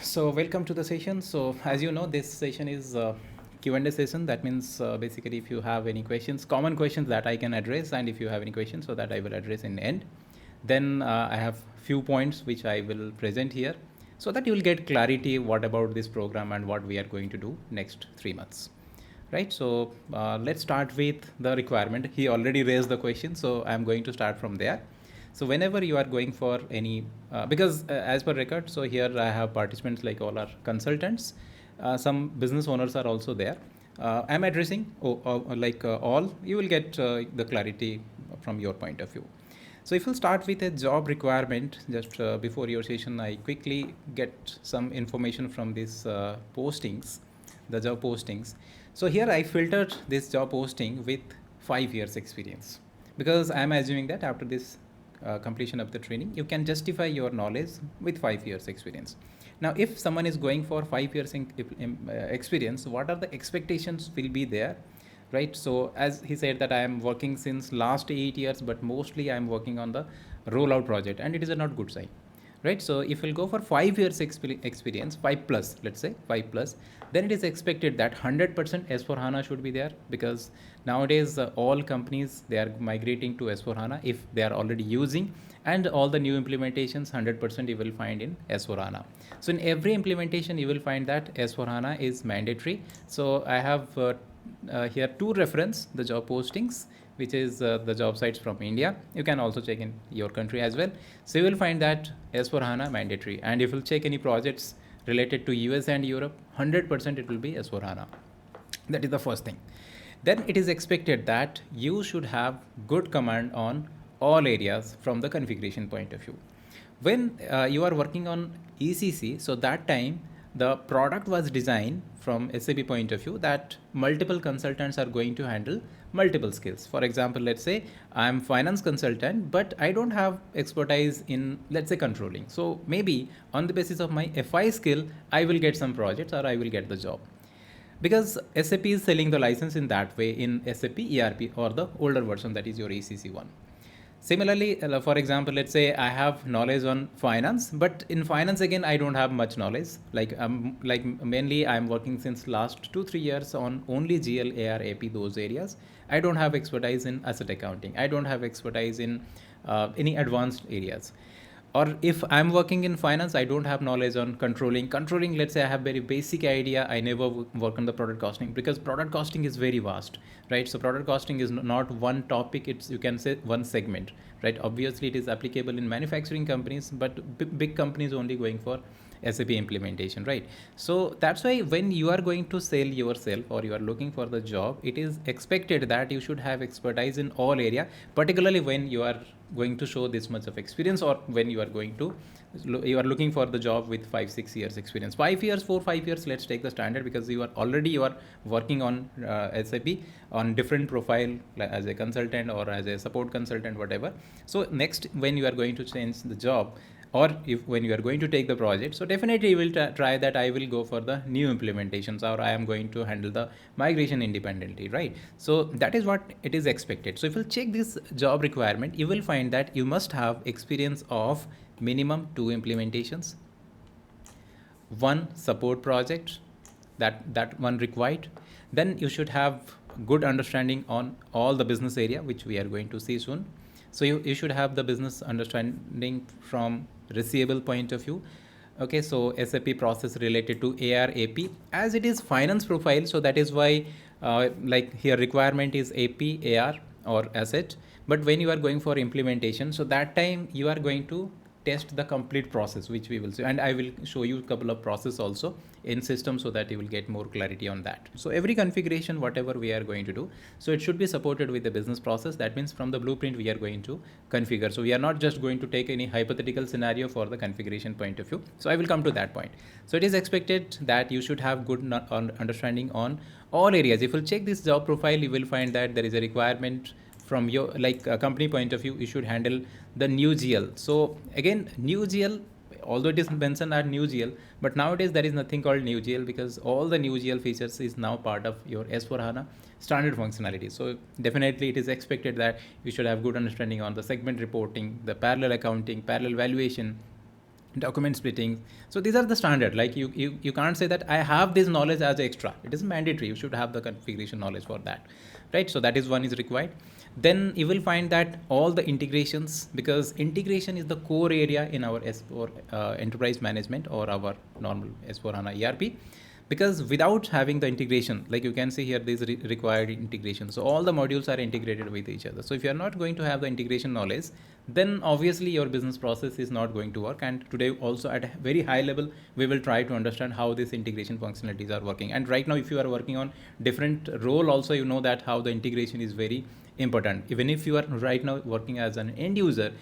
So welcome to the session. So as you know, this session is Q&A session. That means basically if you have any questions, common questions that I can address, and if you have any questions, so that I will address in the end. Then I have few points which I will present here, so that you will get clarity what about this program and what we are going to do next 3 months. Right. So let's start with the requirement. He already raised the question, so I'm going to start from there. So whenever you are going for any, because as per record, so here I have participants like all are consultants. Some business owners are also there. I'm addressing all. You will get the clarity from your point of view. So if you start with a job requirement, just before your session, I quickly get some information from these postings, the job postings. So here I filtered this job posting with 5 years experience, because I'm assuming that after this completion of the training, you can justify your knowledge with 5 years experience. Now, if someone is going for 5 years experience, what are the expectations will be there, right? So as he said that I am working since last 8 years, but mostly I am working on the rollout project, and it is a not good sign, right? So if we'll go for 5 years experience, 5 plus, let's say 5 plus, then it is expected that 100% S4 HANA should be there, because nowadays all companies, they are migrating to S4 HANA if they are already using, and all the new implementations 100% you will find in S4 HANA. So in every implementation you will find that S4 HANA is mandatory. So I have here two reference the job postings, which is the job sites from India. You can also check in your country as well. So you will find that S4 HANA mandatory. And if you check any projects related to US and Europe, 100% it will be S4 HANA. That is the first thing. Then it is expected that you should have good command on all areas from the configuration point of view. When you are working on ECC, so that time the product was designed from SAP point of view that multiple consultants are going to handle multiple skills. For example, let's say I'm finance consultant, but I don't have expertise in, let's say, controlling. So maybe on the basis of my FI skill, I will get some projects or I will get the job, because SAP is selling the license in that way in SAP ERP or the older version, that is your ECC one. Similarly, for example, let's say I have knowledge on finance, but in finance again I don't have much knowledge. Like mainly I'm working since last 2-3 years on only GL, AR, AP, those areas. I don't have expertise in asset accounting. I don't have expertise in any advanced areas. Or if I'm working in finance, I don't have knowledge on controlling. Let's say I have very basic idea, I never work on the product costing, because product costing is very vast, right? So product costing is not one topic, it's, you can say, one segment, right? Obviously it is applicable in manufacturing companies, but big companies only going for SAP implementation, right? So that's why when you are going to sell yourself or you are looking for the job, it is expected that you should have expertise in all area, particularly when you are going to show this much of experience, or when you are going to, you are looking for the job with 5-6 years experience. 5 years, 4-5 years, let's take the standard, because you are working on SAP on different profile, like as a consultant or as a support consultant, whatever. So next, when you are going to change the job, or if when you are going to take the project, so definitely you will try that I will go for the new implementations, or I am going to handle the migration independently, right? So that is what it is expected. So if you check this job requirement, you will find that you must have experience of minimum 2 implementations, 1 support project, that one required. Then you should have good understanding on all the business area, which we are going to see soon. So you should have the business understanding from receivable point of view. Okay, so SAP process related to AR, AP, as it is finance profile. So that is why like here requirement is AP, AR or asset. But when you are going for implementation, so that time you are going to test the complete process, which we will see, and I will show you a couple of process also in system, so that you will get more clarity on that. So every configuration, whatever we are going to do, so it should be supported with the business process. That means from the blueprint we are going to configure. So we are not just going to take any hypothetical scenario for the configuration point of view. So I will come to that point. So it is expected that you should have good understanding on all areas. If you check this job profile, you will find that there is a requirement from your company point of view, you should handle the new GL. So again, new GL, although it is mentioned at new GL, but nowadays there is nothing called new GL, because all the new GL features is now part of your S4 HANA standard functionality. So definitely it is expected that you should have good understanding on the segment reporting, the parallel accounting, parallel valuation, document splitting. So these are the standard. Like you can't say that I have this knowledge as extra. It is mandatory. You should have the configuration knowledge for that, right? So that is one is required. Then you will find that all the integrations, because integration is the core area in our S4 enterprise management or our normal S4 HANA ERP. Because without having the integration, like you can see here, this required integration. So all the modules are integrated with each other. So if you are not going to have the integration knowledge, then obviously your business process is not going to work. And today also at a very high level, we will try to understand how these integration functionalities are working. And right now, if you are working on different role also, you know that how the integration is very important. Even if you are right now working as an end user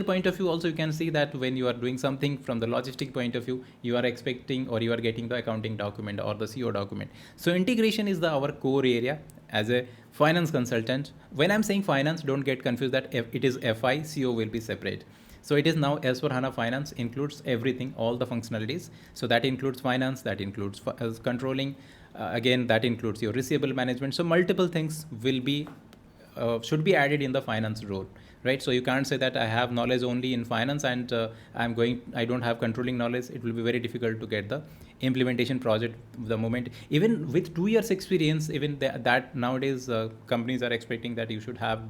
point of view also, you can see that when you are doing something from the logistic point of view, you are expecting or you are getting the accounting document or the CO document. So integration is our core area. As a finance consultant, when I'm saying finance, don't get confused that it is FI, CO will be separate. So it is now S4 HANA Finance includes everything, all the functionalities. So that includes finance, that includes controlling, again that includes your receivable management. So multiple things will be should be added in the finance role, right? So you can't say that I have knowledge only in finance and I don't have controlling knowledge. It will be very difficult to get the implementation project the moment. Even with 2 years experience, even that nowadays companies are expecting that you should have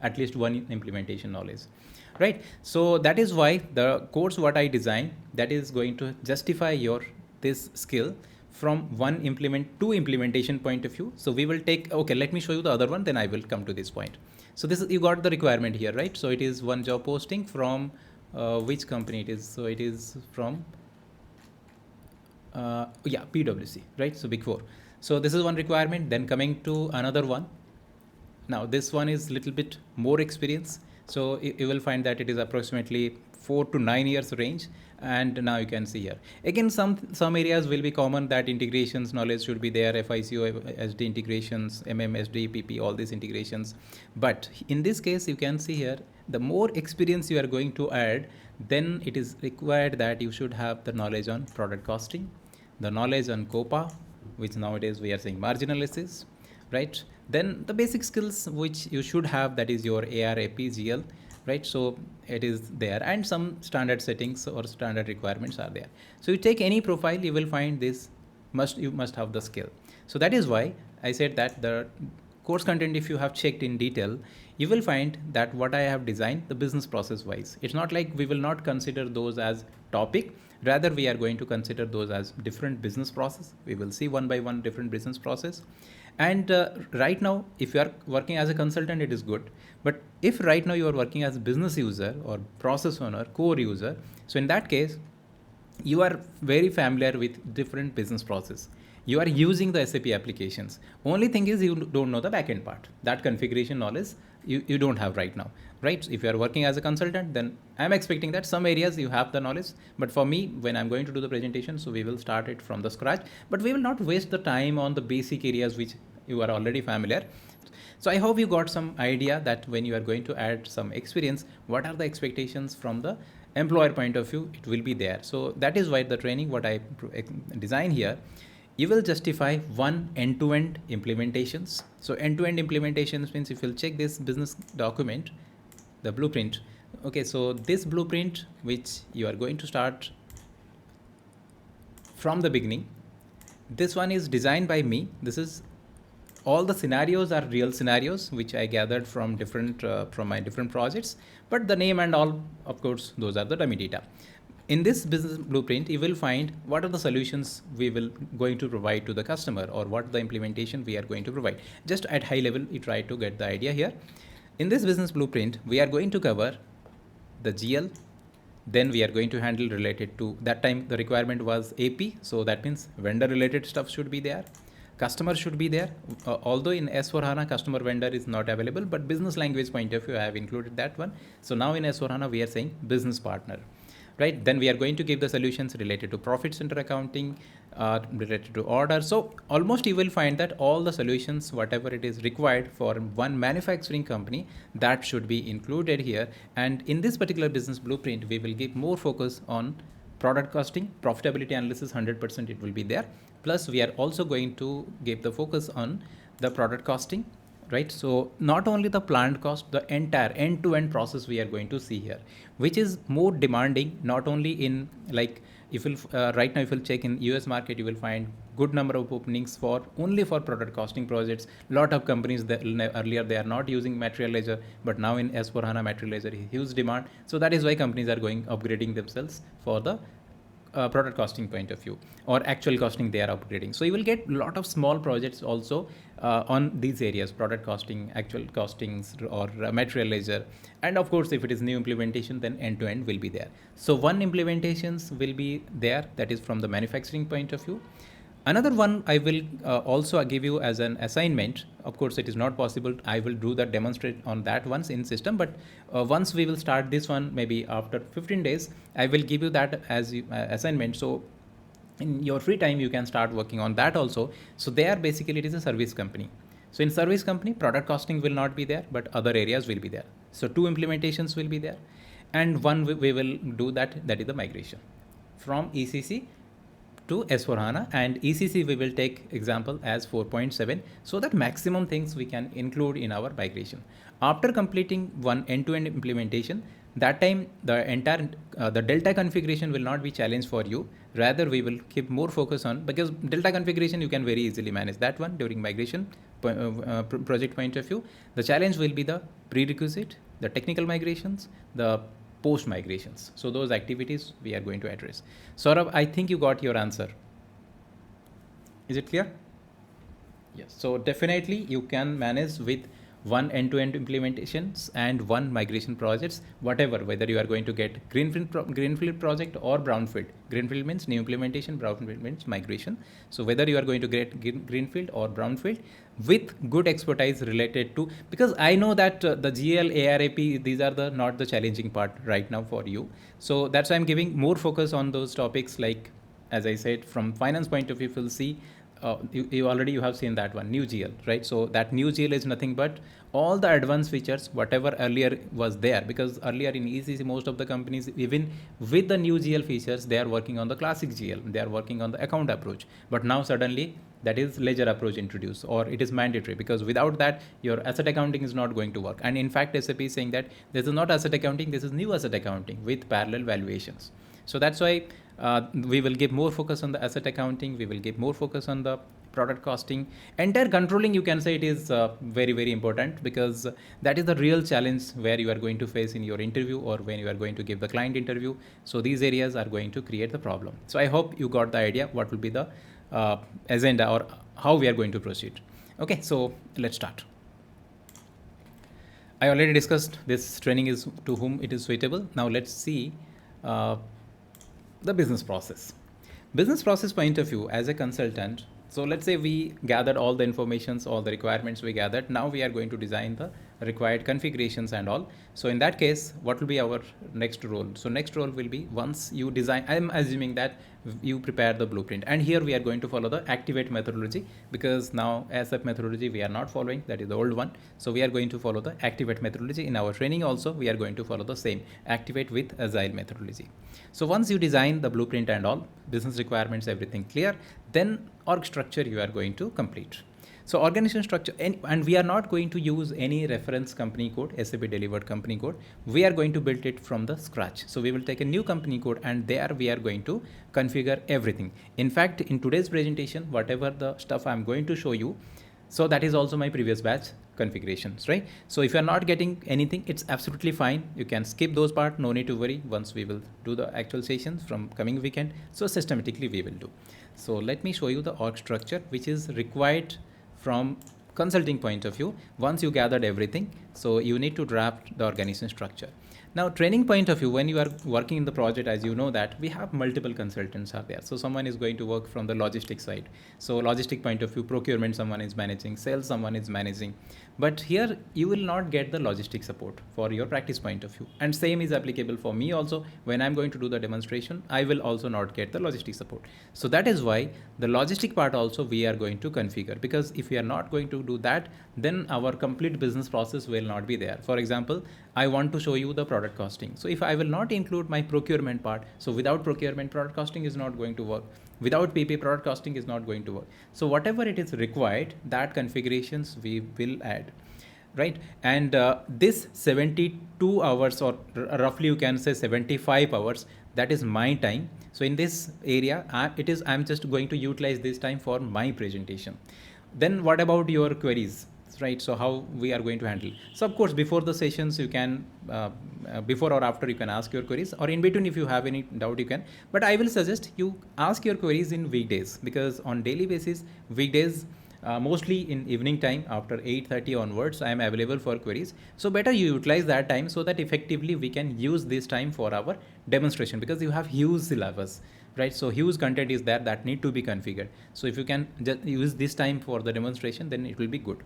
at least one implementation knowledge, right? So that is why the course what I designed, that is going to justify your this skill from two implementation point of view. So we will take, okay, let me show you the other one, then I will come to this point. So this is, you got the requirement here, right? So it is one job posting from which company it is. So it is from, PwC, right? So Big Four. So this is one requirement. Then coming to another one. Now this one is little bit more experience. So you will find that it is approximately 4 to 9 years range. And now you can see here again some areas will be common, that integrations knowledge should be there, FICO, SD integrations, SD, PP, all these integrations. But in this case, you can see here, the more experience you are going to add, then it is required that you should have the knowledge on product costing, the knowledge on COPA, which nowadays we are saying margin analysis, right? Then the basic skills which you should have, that is your AR, AP, GL, right? So it is there, and some standard settings or standard requirements are there. So you take any profile, you will find this you must have the skill. So that is why I said that the course content, if you have checked in detail, you will find that what I have designed, the business process wise, it's not like we will not consider those as topic, rather we are going to consider those as different business process. We will see one by one different business process. And right now, if you are working as a consultant, it is good. But if right now you are working as a business user or process owner, core user, so in that case, you are very familiar with different business process. You are using the SAP applications. Only thing is you don't know the backend part. That configuration knowledge you don't have right now, right? If you are working as a consultant, then I'm expecting that some areas you have the knowledge. But for me, when I'm going to do the presentation, so we will start it from the scratch, but we will not waste the time on the basic areas which you are already familiar. So I hope you got some idea that when you are going to add some experience, what are the expectations from the employer point of view, it will be there. So that is why the training, what I design here, you will justify one end-to-end implementations. So end-to-end implementations means if you'll check this business document, the blueprint. Okay, so this blueprint, which you are going to start from the beginning, this one is designed by me. This is all the scenarios are real scenarios which I gathered from from my different projects, but the name and all, of course, those are the dummy data. In this business blueprint, you will find what are the solutions we will going to provide to the customer, or what the implementation we are going to provide. Just at high level, you try to get the idea here. In this business blueprint, we are going to cover the GL. Then we are going to handle related to, that time the requirement was AP. So that means vendor related stuff should be there. Customer should be there. Although in S4 HANA, customer vendor is not available, but business language point of view, I have included that one. So now in S4 HANA, we are saying business partner, right? Then we are going to give the solutions related to profit center accounting, related to order. So almost you will find that all the solutions, whatever it is required for one manufacturing company, that should be included here. And in this particular business blueprint, we will give more focus on product costing, profitability analysis, 100% it will be there. Plus we are also going to give the focus on the product costing, right? So not only the planned cost, the entire end-to-end process we are going to see here, which is more demanding, not only in like, if you'll right now if you'll check in US market, you will find good number of openings for only for product costing projects. Lot of companies that earlier they are not using material ledger, but now in S4 HANA material ledger huge demand. So that is why companies are going upgrading themselves for the product costing point of view, or actual costing they are upgrading. So you will get a lot of small projects also on these areas, product costing, actual costings, or material ledger. And of course, if it is new implementation, then end to end will be there. So one implementations will be there, that is from the manufacturing point of view. Another one I will also give you as an assignment. Of course, it is not possible. I will do that demonstrate on that once in system, but once we will start this one, maybe after 15 days, I will give you that as assignment. So in your free time, you can start working on that also. So there basically it is a service company. So in service company, product costing will not be there, but other areas will be there. So 2 implementations will be there. And one we will do that is the migration from ECC to S4 HANA, and ECC we will take example as 4.7, so that maximum things we can include in our migration. After completing one end-to-end implementation, that time the entire the delta configuration will not be challenged for you. Rather, we will keep more focus on, because delta configuration you can very easily manage that one during migration project point of view. The challenge will be the prerequisite, the technical migrations, the post migrations. So those activities we are going to address. Saurabh, I think you got your answer. Is it clear? Yes. So definitely you can manage with one end-to-end implementations and one migration projects, whatever, whether you are going to get greenfield project or brownfield. Greenfield means new implementation, brownfield means migration. So whether you are going to get greenfield or brownfield with good expertise related to, because I know that the GL, ARAP, these are the not the challenging part right now for you. So that's why I'm giving more focus on those topics. Like, as I said, from finance point of view, you'll see you have seen that one, new GL, right? So that new GL is nothing but all the advanced features whatever earlier was there, because earlier in ECC most of the companies, even with the new GL features, they are working on the classic GL, they are working on the account approach. But now suddenly that is ledger approach introduced, or it is mandatory, because without that your asset accounting is not going to work. And in fact SAP is saying that this is not asset accounting, this is new asset accounting with parallel valuations. So that's why we will give more focus on the asset accounting, we will give more focus on the product costing. Entire controlling, you can say it is very, very important, because that is the real challenge where you are going to face in your interview, or when you are going to give the client interview. So these areas are going to create the problem. So I hope you got the idea what will be the agenda, or how we are going to proceed. Okay, so let's start. I already discussed this training is to whom it is suitable. Now let's see the business process. Business process point of view as a consultant. So let's say we gathered all the informations, all the requirements we gathered. Now we are going to design the required configurations and all. So in that case, what will be our next role? So next role will be, once you design, I'm assuming that you prepare the blueprint, and here we are going to follow the activate methodology, because now SAP methodology we are not following, that is the old one. So we are going to follow the activate methodology. In our training also we are going to follow the same activate with agile methodology. So once you design the blueprint and all business requirements, everything clear, then org structure you are going to complete. So organization structure, and we are not going to use any reference company code, SAP delivered company code. We are going to build it from the scratch. So we will take a new company code, and there we are going to configure everything. In fact, in today's presentation, whatever the stuff I'm going to show you, so that is also my previous batch configurations, right? So if you're not getting anything, it's absolutely fine. You can skip those parts, no need to worry. Once we will do the actual sessions from coming weekend, so systematically we will do. So let me show you the org structure, which is required from consulting point of view. Once you gathered everything, so you need to draft the organization structure. Now, training point of view, when you are working in the project, as you know that we have multiple consultants are there. So someone is going to work from the logistic side. So logistic point of view, procurement, someone is managing, sales, someone is managing. But here you will not get the logistic support for your practice point of view. And same is applicable for me also. When I'm going to do the demonstration, I will also not get the logistic support. So that is why the logistic part also we are going to configure, because if we are not going to do that, then our complete business process will not be there. For example, I want to show you the product costing. So if I will not include my procurement part, so without procurement, product costing is not going to work. Without PP, product costing is not going to work. So whatever it is required, that configurations we will add, right? And this 72 hours, or roughly you can say 75 hours, that is my time. So in this area, I'm just going to utilize this time for my presentation. Then what about your queries, right? So how we are going to handle? So of course, before the sessions, you can, before or after, you can ask your queries, or in between, if you have any doubt, you can. But I will suggest you ask your queries in weekdays, because on daily basis, weekdays, mostly in evening time after 8:30 onwards, I am available for queries. So better you utilize that time, so that effectively we can use this time for our demonstration, because you have huge syllabus, right? So huge content is there that need to be configured. So if you can just use this time for the demonstration, then it will be good.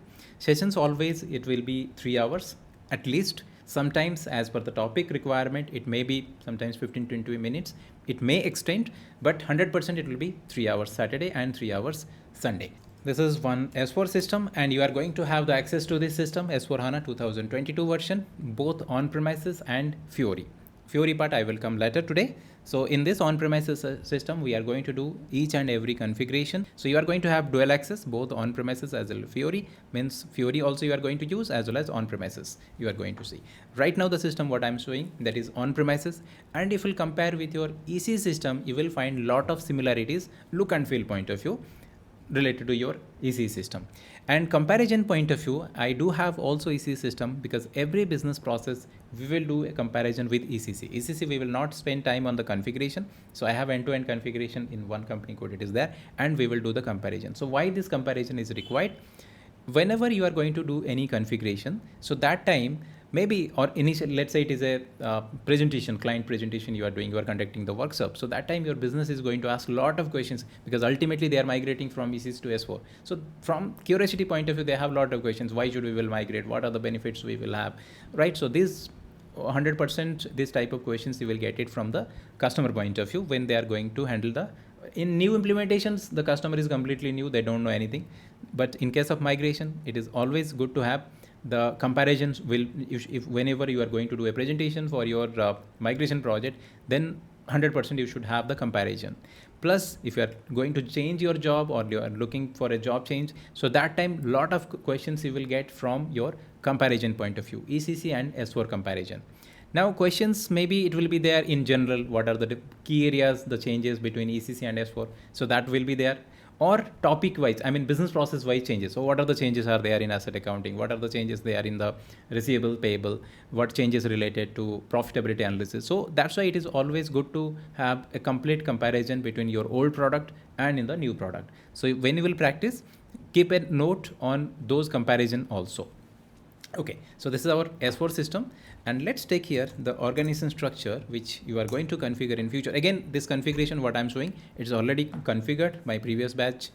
Sessions always, it will be 3 hours at least. Sometimes as per the topic requirement, it may be sometimes 15-20 minutes. It may extend, but 100% it will be 3 hours Saturday and 3 hours Sunday. This is one S4 system, and you are going to have the access to this system, S4 HANA 2022 version, both on-premises and Fiori. Fiori part I will come later today. So in this on-premises system, we are going to do each and every configuration. So you are going to have dual access, both on-premises as well as Fiori. Means Fiori also you are going to use, as well as on-premises you are going to see. Right now the system what I'm showing, that is on-premises. And if you compare with your EC system, you will find lot of similarities, look and feel point of view, related to your EC system. And comparison point of view, I do have also EC system, because every business process we will do a comparison with ECC. ECC we will not spend time on the configuration. So I have end-to-end configuration in one company code, it is there, and we will do the comparison. So why this comparison is required? Whenever you are going to do any configuration, so that time, maybe, or initial, let's say it is a presentation, client presentation you are doing, you are conducting the workshop. So that time your business is going to ask a lot of questions, because ultimately they are migrating from ECC to S4. So from curiosity point of view, they have a lot of questions. Why should we will migrate? What are the benefits we will have, right? So this 100% this type of questions you will get it from the customer point of view, when they are going to handle the, in new implementations, the customer is completely new, they don't know anything. But in case of migration, it is always good to have the comparisons. Will, if whenever you are going to do a presentation for your migration project, then 100% you should have the comparison. Plus, if you are going to change your job, or you are looking for a job change, so that time lot of questions you will get from your comparison point of view, ECC and S4 comparison. Now questions, maybe it will be there in general, what are the key areas, the changes between ECC and S4, so that will be there. Or topic wise, I mean business process wise changes. So what are the changes are there in asset accounting? What are the changes there in the receivable, payable? What changes related to profitability analysis? So that's why it is always good to have a complete comparison between your old product and in the new product. So when you will practice, keep a note on those comparison also. Okay, so this is our S4 system, and let's take here the organization structure which you are going to configure in future. Again, this configuration what I'm showing, it's already configured by previous batch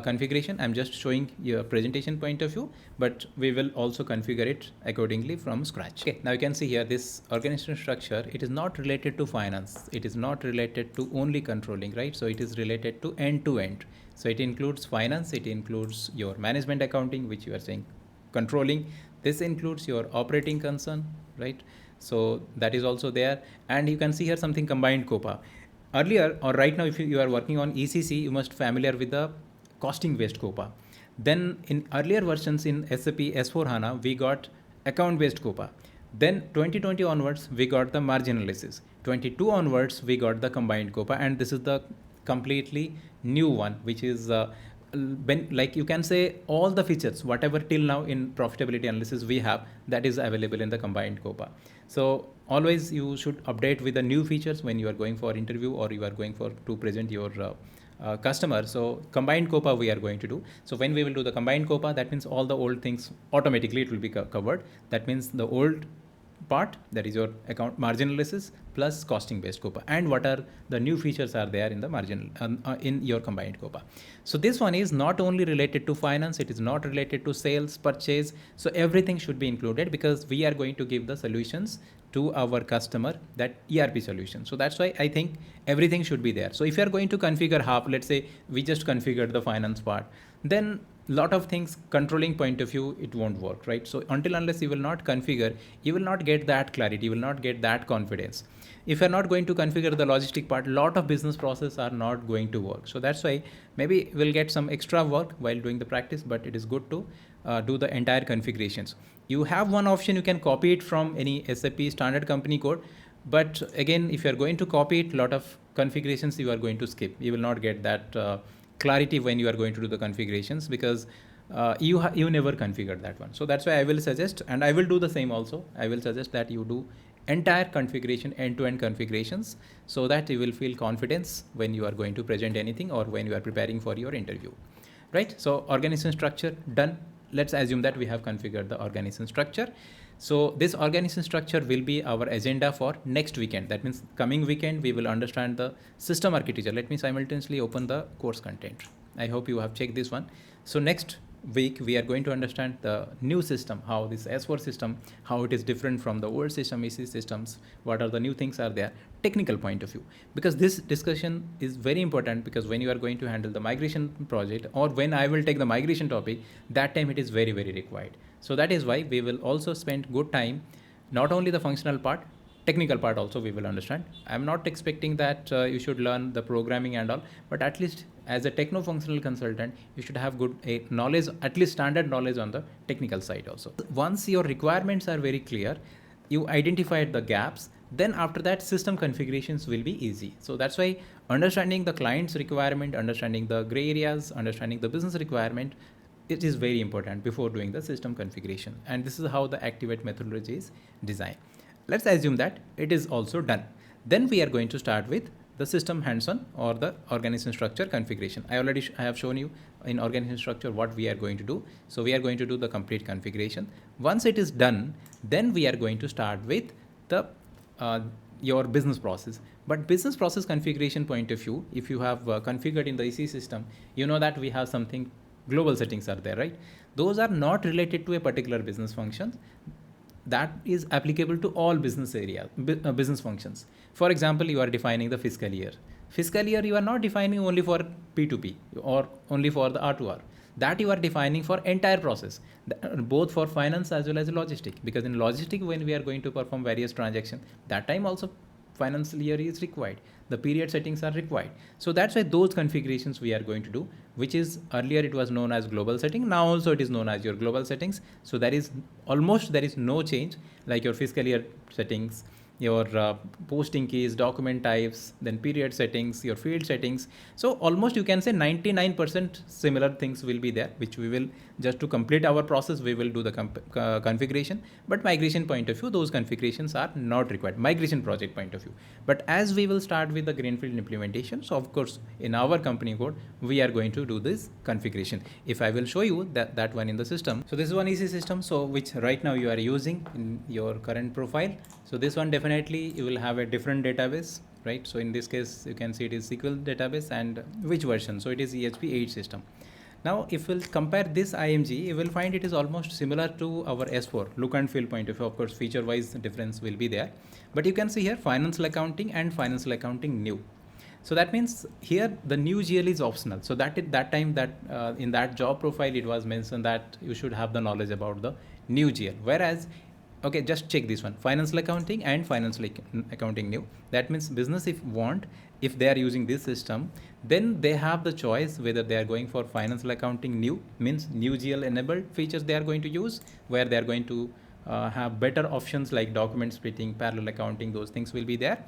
configuration. I'm just showing your presentation point of view, but we will also configure it accordingly from scratch. Okay, now you can see here this organization structure, it is not related to finance. It is not related to only controlling, right? So it is related to end to end. So it includes finance, it includes your management accounting, which you are saying controlling. This includes your operating concern, right? So that is also there. And you can see here something combined COPA. Earlier, or right now, if you are working on ECC, you must familiar with the costing based COPA. Then in earlier versions in SAP S4 HANA, we got account based COPA. Then 2020 onwards, we got the margin analysis. 22 onwards, we got the combined COPA. And this is the completely new one, which is like you can say all the features whatever till now in profitability analysis we have, that is available in the combined COPA. So always you should update with the new features when you are going for interview, or you are going for to present your customer. So combined COPA we are going to do. So when we will do the combined COPA, that means all the old things automatically it will be covered. That means the old part, that is your account margin analysis plus costing based COPA, and what are the new features are there in the margin in your combined COPA. So this one is not only related to finance, it is not related to sales, purchase. So everything should be included, because we are going to give the solutions to our customer, that ERP solution. So that's why I think everything should be there. So if you are going to configure half, let's say we just configured the finance part, then lot of things controlling point of view, it won't work, right? So until unless you will not configure, you will not get that clarity, you will not get that confidence. If you're not going to configure the logistic part, lot of business process are not going to work. So that's why maybe we'll get some extra work while doing the practice, but it is good to do the entire configurations. You have one option, you can copy it from any SAP standard company code, but again, if you're going to copy it, lot of configurations you are going to skip. You will not get that clarity when you are going to do the configurations, because you never configured that one. So that's why I will suggest, and I will do the same also, I will suggest that you do entire configuration, end-to-end configurations, so that you will feel confidence when you are going to present anything or when you are preparing for your interview, right? So organization structure done. Let's assume that we have configured the organization structure. So this organization structure will be our agenda for next weekend. That means coming weekend, we will understand the system architecture. Let me simultaneously open the course content. I hope you have checked this one. So next week, we are going to understand the new system, how this S4 system, how it is different from the old system, EC systems, what are the new things are there, technical point of view. Because this discussion is very important, because when you are going to handle the migration project, or when I will take the migration topic, that time it is very, very required. So that is why we will also spend good time, not only the functional part, technical part also we will understand. I'm not expecting that you should learn the programming and all, but at least as a techno-functional consultant, you should have good knowledge, at least standard knowledge on the technical side also. Once your requirements are very clear, you identified the gaps, then after that system configurations will be easy. So that's why understanding the client's requirement, understanding the gray areas, understanding the business requirement, it is very important before doing the system configuration. And this is how the Activate methodology is designed. Let's assume that it is also done. Then we are going to start with the system hands-on or the organization structure configuration. I have shown you in organization structure what we are going to do. So we are going to do the complete configuration. Once it is done, then we are going to start with the your business process. But business process configuration point of view, if you have configured in the EC system, you know that we have something global settings are there, right? Those are not related to a particular business function. That is applicable to all business areas, business functions. For example, you are defining the fiscal year. Fiscal year, you are not defining only for P2P or only for the R2R. That you are defining for entire process, both for finance as well as logistic. Because in logistic, when we are going to perform various transactions, that time also financial year is required. The period settings are required. So that's why those configurations we are going to do, which is earlier it was known as global setting. Now also it is known as your global settings. So there is no change, like your fiscal year settings, your posting keys, document types, then period settings, your field settings. So almost you can say 99% similar things will be there, which we will, just to complete our process, we will do the configuration. But migration point of view, those configurations are not required, migration project point of view. But as we will start with the greenfield implementation, so of course in our company code, we are going to do this configuration. If I will show you that one in the system. So this is one easy system, so which right now you are using in your current profile. So this one definitely you will have a different database, right? So in this case, you can see it is SQL database, and which version? So it is EHP 8 system. Now, if we'll compare this IMG, you will find it is almost similar to our S4 look and feel point of view. Of course, feature-wise difference will be there, but you can see here financial accounting and financial accounting new. So that means here the new GL is optional. So that time in that job profile it was mentioned that you should have the knowledge about the new GL. Whereas, okay, just check this one, financial accounting and financial accounting new. That means business if they are using this system, then they have the choice whether they are going for financial accounting new, means new GL enabled features they are going to use, where they are going to have better options like document splitting, parallel accounting, those things will be there.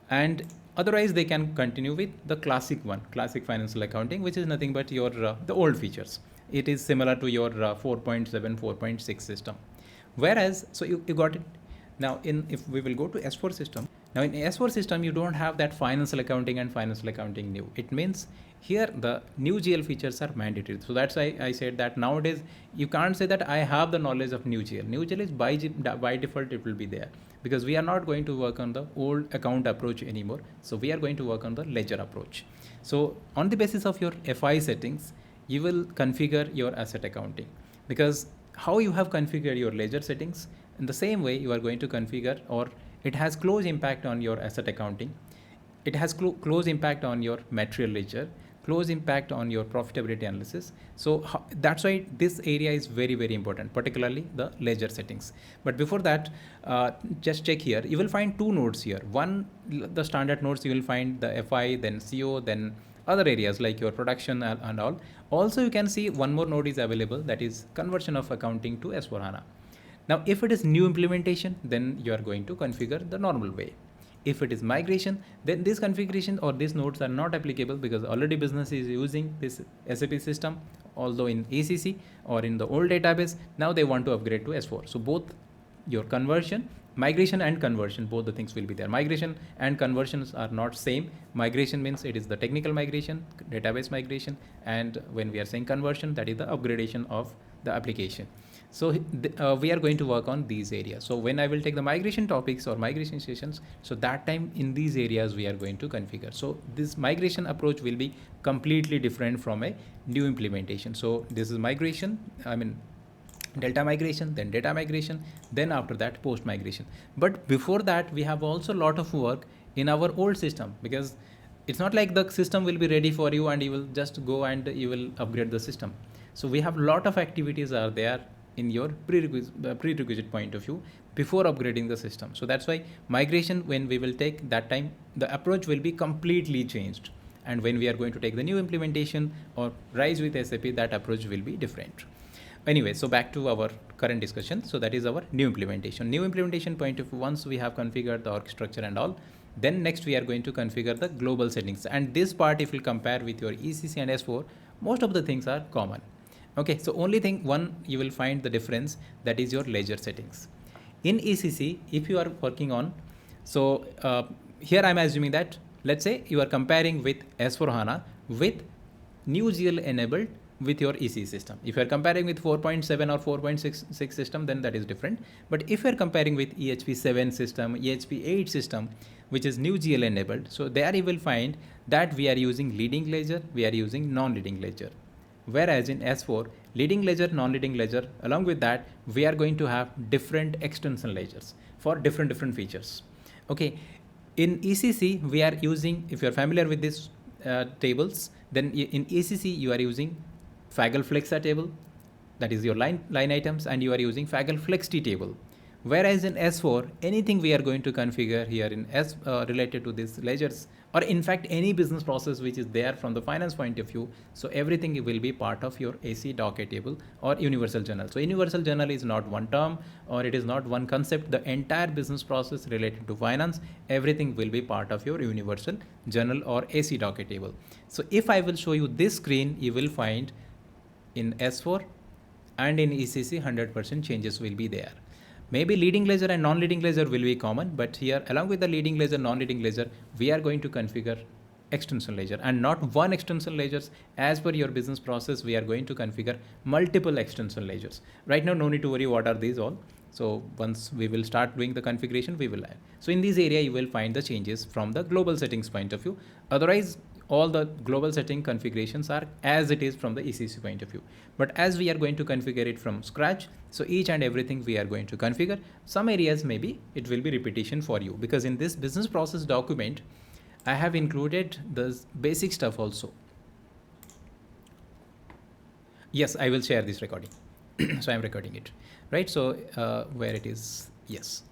And otherwise they can continue with the classic financial accounting, which is nothing but your the old features. It is similar to your 4.7, 4.6 system. Whereas, so you got it. Now if we will go to S4 system, now in S4 system, you don't have that financial accounting and financial accounting new. It means here the new GL features are mandatory. So that's why I said that nowadays you can't say that I have the knowledge of new GL. New GL is by default it will be there, because we are not going to work on the old account approach anymore. So we are going to work on the ledger approach. So on the basis of your FI settings, you will configure your asset accounting, because how you have configured your ledger settings, in the same way you are going to configure, or it has close impact on your asset accounting. It has close impact on your material ledger, close impact on your profitability analysis. So that's why this area is very, very important, particularly the ledger settings. But before that, just check here. You will find two nodes here. One, the standard nodes, you will find the FI, then CO, then other areas like your production and all. Also, you can see one more node is available, that is conversion of accounting to S4 HANA. Now, if it is new implementation, then you are going to configure the normal way. If it is migration, then this configuration or these nodes are not applicable because already business is using this SAP system, although in ECC or in the old database. Now they want to upgrade to S4. So both your conversion, migration and conversion, both the things will be there. Migration and conversions are not same. Migration means it is the technical migration, database migration, and when we are saying conversion, that is the upgradation of the application. So we are going to work on these areas. So when I will take the migration topics or migration sessions, so that time in these areas we are going to configure. So this migration approach will be completely different from a new implementation. So this is migration, delta migration, then data migration, then after that post migration. But before that, we have also a lot of work in our old system, because it's not like the system will be ready for you and you will just go and you will upgrade the system. So we have a lot of activities are there in your prerequisite point of view before upgrading the system. So that's why migration, when we will take that time, the approach will be completely changed. And when we are going to take the new implementation or rise with SAP, that approach will be different. Anyway, so back to our current discussion. So that is our new implementation. New implementation point of view, once we have configured the org structure and all, then next we are going to configure the global settings. And this part, if you compare with your ECC and S4, most of the things are common. Okay, so only thing one you will find the difference, that is your ledger settings. In ECC, if you are working on, so here I'm assuming that, let's say you are comparing with S4 HANA with new GL enabled with your ECC system. If you are comparing with 4.7 or 4.6 system, then that is different. But if you are comparing with EHP 7 system, EHP 8 system, which is new GL enabled, so there you will find that we are using leading ledger, we are using non-leading ledger. Whereas in S4, leading ledger, non-leading ledger, along with that, we are going to have different extension ledgers for different features. Okay, in ECC, we are using, if you are familiar with these tables, then in ECC, you are using Faggle Flexa table, that is your line items, and you are using Faggle Flex-T table. Whereas in S4, anything we are going to configure here in related to these ledgers, or in fact any business process which is there from the finance point of view, so everything will be part of your AC docket table or universal journal. So universal journal is not one term or it is not one concept. The entire business process related to finance, everything will be part of your universal journal or AC docket table. So if I will show you this screen, you will find in S4 and in ECC 100% changes will be there. Maybe leading ledger and non-leading ledger will be common, but here along with the leading ledger, non-leading ledger, we are going to configure extension ledger, and not one extension ledgers. As per your business process, we are going to configure multiple extension ledgers. Right now, no need to worry what are these all. So once we will start doing the configuration, we will add. So in this area, you will find the changes from the global settings point of view. Otherwise, all the global setting configurations are as it is from the ECC point of view. But as we are going to configure it from scratch, so each and everything we are going to configure. Some areas maybe it will be repetition for you, because in this business process document, I have included the basic stuff also. Yes, I will share this recording. So I'm recording it, right? So where it is, yes.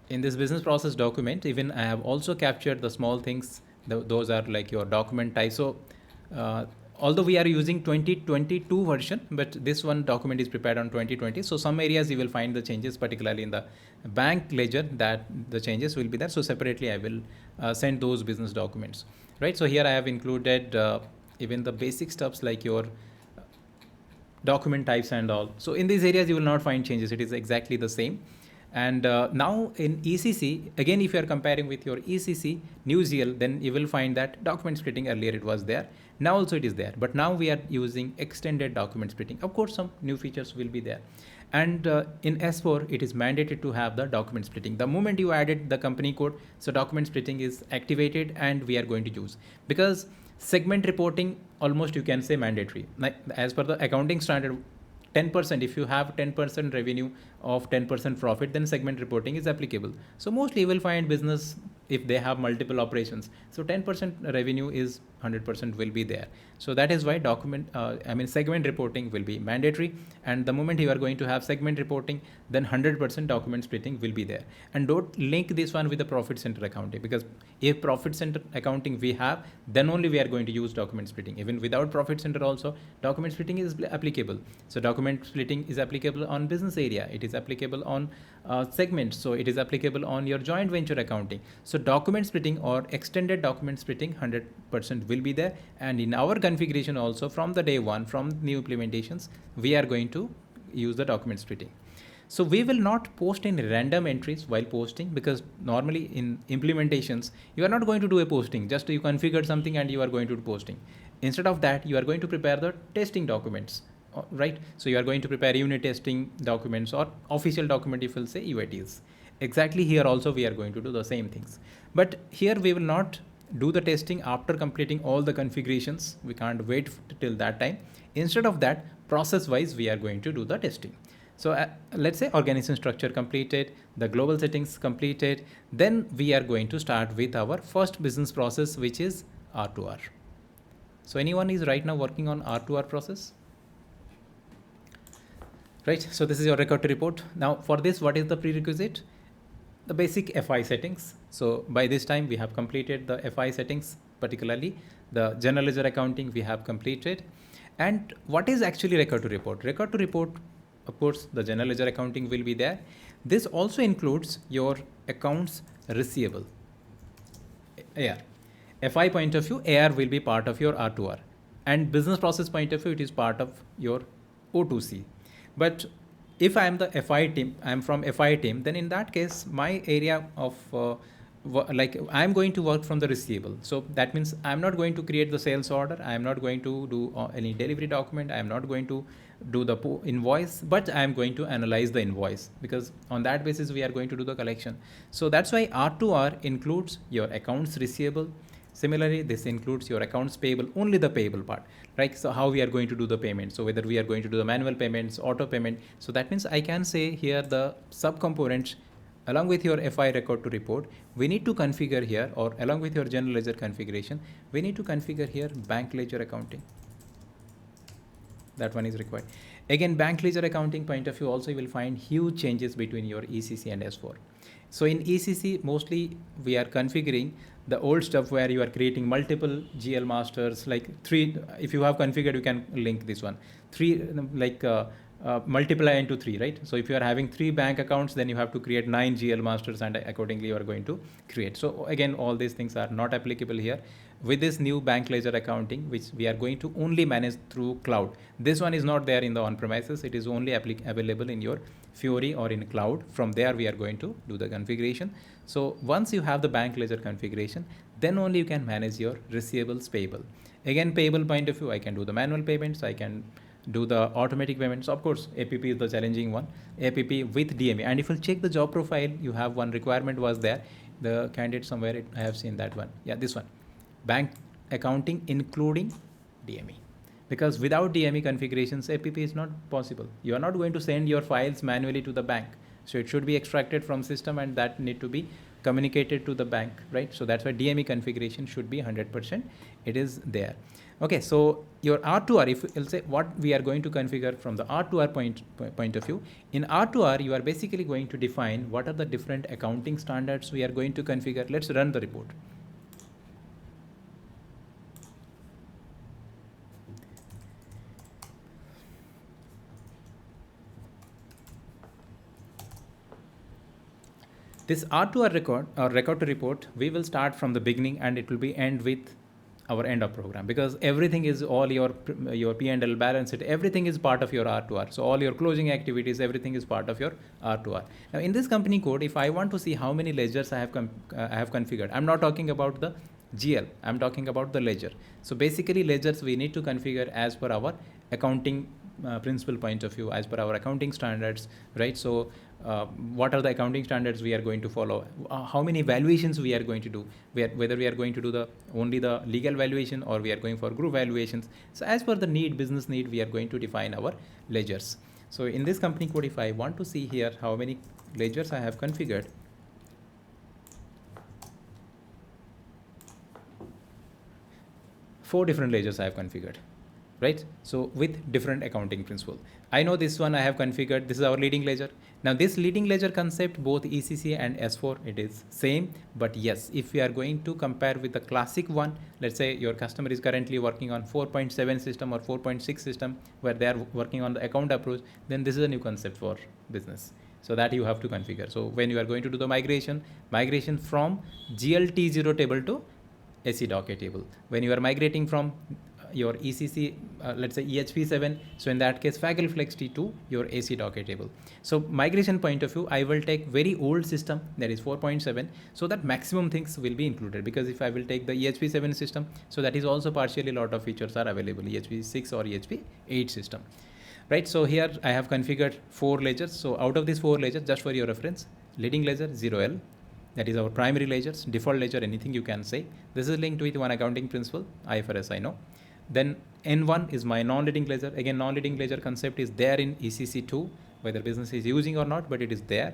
In this business process document, even I have also captured the small things. Those are like your document type. So although we are using 2022 version, but this one document is prepared on 2020. So some areas you will find the changes, particularly in the bank ledger, that the changes will be there. So separately, I will send those business documents, right? So here I have included even the basic stuffs like your document types and all. So in these areas, you will not find changes. It is exactly the same. And now in ECC, again, if you are comparing with your ECC new GL, then you will find that document splitting earlier it was there. Now also it is there, but now we are using extended document splitting. Of course, some new features will be there. And in S4, it is mandated to have the document splitting. The moment you added the company code, so document splitting is activated and we are going to use, because segment reporting, almost you can say mandatory. Like as per the accounting standard, 10%, if you have 10% revenue of 10% profit, then segment reporting is applicable. So mostly you will find business, if they have multiple operations, so 10% revenue is 100% will be there. So that is why segment reporting will be mandatory. And the moment you are going to have segment reporting, then 100% document splitting will be there. And don't link this one with the profit center accounting, because if profit center accounting we have, then only we are going to use document splitting. Even without profit center also, document splitting is applicable. So document splitting is applicable on business area, it is applicable on segments, so it is applicable on your joint venture accounting. So document splitting or extended document splitting 100% will be there. And in our configuration also, from the day one, from new implementations, we are going to use the document splitting. So we will not post in random entries while posting, because normally in implementations, you are not going to do a posting, just you configured something and you are going to do posting. Instead of that, you are going to prepare the testing documents, right? So you are going to prepare unit testing documents or official document, if we'll say UATs. Exactly here also we are going to do the same things. But here we will not do the testing after completing all the configurations. We can't wait till that time. Instead of that, process wise, we are going to do the testing. So let's say organization structure completed, the global settings completed, then we are going to start with our first business process, which is R2R. So anyone is right now working on R2R process? Right, so this is your record to report. Now for this, what is the prerequisite? The basic FI settings. So by this time we have completed the FI settings, particularly the general ledger accounting we have completed. And what is actually record to report? Record to report, of course, the general ledger accounting will be there. This also includes your accounts receivable. AR. FI point of view, AR will be part of your R2R. And business process point of view, it is part of your O2C. But if I am the FI team, I am from FI team, then in that case, my area of I am going to work from the receivable. So that means I am not going to create the sales order. I am not going to do any delivery document. I am not going to do the invoice, but I am going to analyze the invoice, because on that basis we are going to do the collection. So that's why R2R includes your accounts receivable. Similarly, this includes your accounts payable, only the payable part, right? So how we are going to do the payment. So whether we are going to do the manual payments, auto payment. So that means I can say here the subcomponents along with your FI record to report, we need to configure here, or along with your general ledger configuration, we need to configure here bank ledger accounting. That one is required. Again, bank ledger accounting point of view also, you will find huge changes between your ECC and S4. So in ECC, mostly we are configuring the old stuff where you are creating multiple GL masters, like 3. If you have configured, you can link this one. 3, multiply into 3, right? So if you are having 3 bank accounts, then you have to create 9 GL masters, and accordingly you are going to create. So again, all these things are not applicable here. With this new bank ledger accounting, which we are going to only manage through cloud. This one is not there in the on-premises. It is only available in your Fiori or in cloud. From there, we are going to do the configuration. So once you have the bank ledger configuration, then only you can manage your receivables payable. Again, payable point of view, I can do the manual payments. I can do the automatic payments. Of course, APP is the challenging one. APP with DME. And if you check the job profile, you have one requirement was there. The candidate somewhere, I have seen that one. Yeah, this one. Bank accounting including DME. Because without DME configurations, APP is not possible. You are not going to send your files manually to the bank. So it should be extracted from system, and that need to be communicated to the bank, right? So that's why DME configuration should be 100%. It is there. Okay, so your R2R, if we'll say what we are going to configure from the R2R point of view, in R2R, you are basically going to define what are the different accounting standards we are going to configure. Let's run the report. This R2R record or record to report, we will start from the beginning and it will be end with our end of program, because everything is all your P&L balance sheet, everything is part of your R2R. So all your closing activities, everything is part of your R2R. Now in this company code, if I want to see how many ledgers I have configured, I'm not talking about the GL, I'm talking about the ledger. So basically ledgers we need to configure as per our accounting principle point of view, as per our accounting standards, right? So what are the accounting standards we are going to follow, how many valuations we are going to do, whether we are going to do only the legal valuation or we are going for group valuations. So as per the need, business need, we are going to define our ledgers. So in this company code, if I want to see here how many ledgers I have configured, 4 different ledgers I have configured, right? So with different accounting principle. I know this one I have configured. This is our leading ledger. Now this leading ledger concept, both ECC and S4, it is same. But yes, if we are going to compare with the classic one, let's say your customer is currently working on 4.7 system or 4.6 system where they are working on the account approach, then this is a new concept for business. So that you have to configure. So when you are going to do the migration from GLT0 table to SE docket table. When you are migrating from your ECC, let's say EHP7, so in that case FaculFlex to your AC docket table. So migration point of view, I will take very old system, that is 4.7, so that maximum things will be included, because if I will take the EHP7 system, so that is also partially a lot of features are available, EHP6 or EHP8 system. Right, so here I have configured 4 ledgers. So out of these 4 ledgers, just for your reference, leading ledger 0L, that is our primary ledgers, default ledger, anything you can say. This is linked with one accounting principle, IFRS, I know. Then N1 is my non-leading ledger. Again, non-leading ledger concept is there in ECC2, whether business is using or not, but it is there.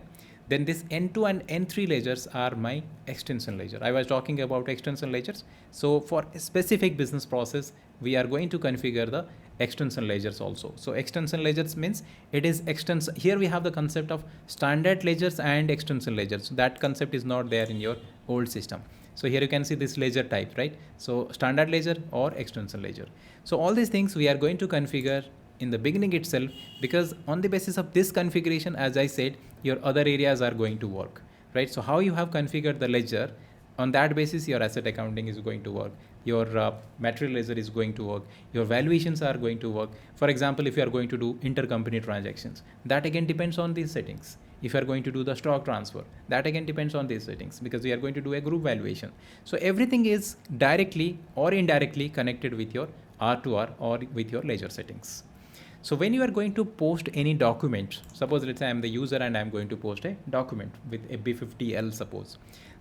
Then this N2 and N3 ledgers are my extension ledger. I was talking about extension ledgers. So for a specific business process, we are going to configure the extension ledgers also. So extension ledgers means it is extension. Here we have the concept of standard ledgers and extension ledgers. So that concept is not there in your old system. So here you can see this ledger type, right? So standard ledger or extension ledger. So all these things we are going to configure in the beginning itself, because on the basis of this configuration, as I said, your other areas are going to work, right? So how you have configured the ledger, on that basis your asset accounting is going to work, your material ledger is going to work, your valuations are going to work. For example, if you are going to do intercompany transactions, that again depends on these settings. If you are going to do the stock transfer, that again depends on these settings, because we are going to do a group valuation. So everything is directly or indirectly connected with your R2R or with your ledger settings. So when you are going to post any document, suppose let's say I am the user and I am going to post a document with a B50L, suppose.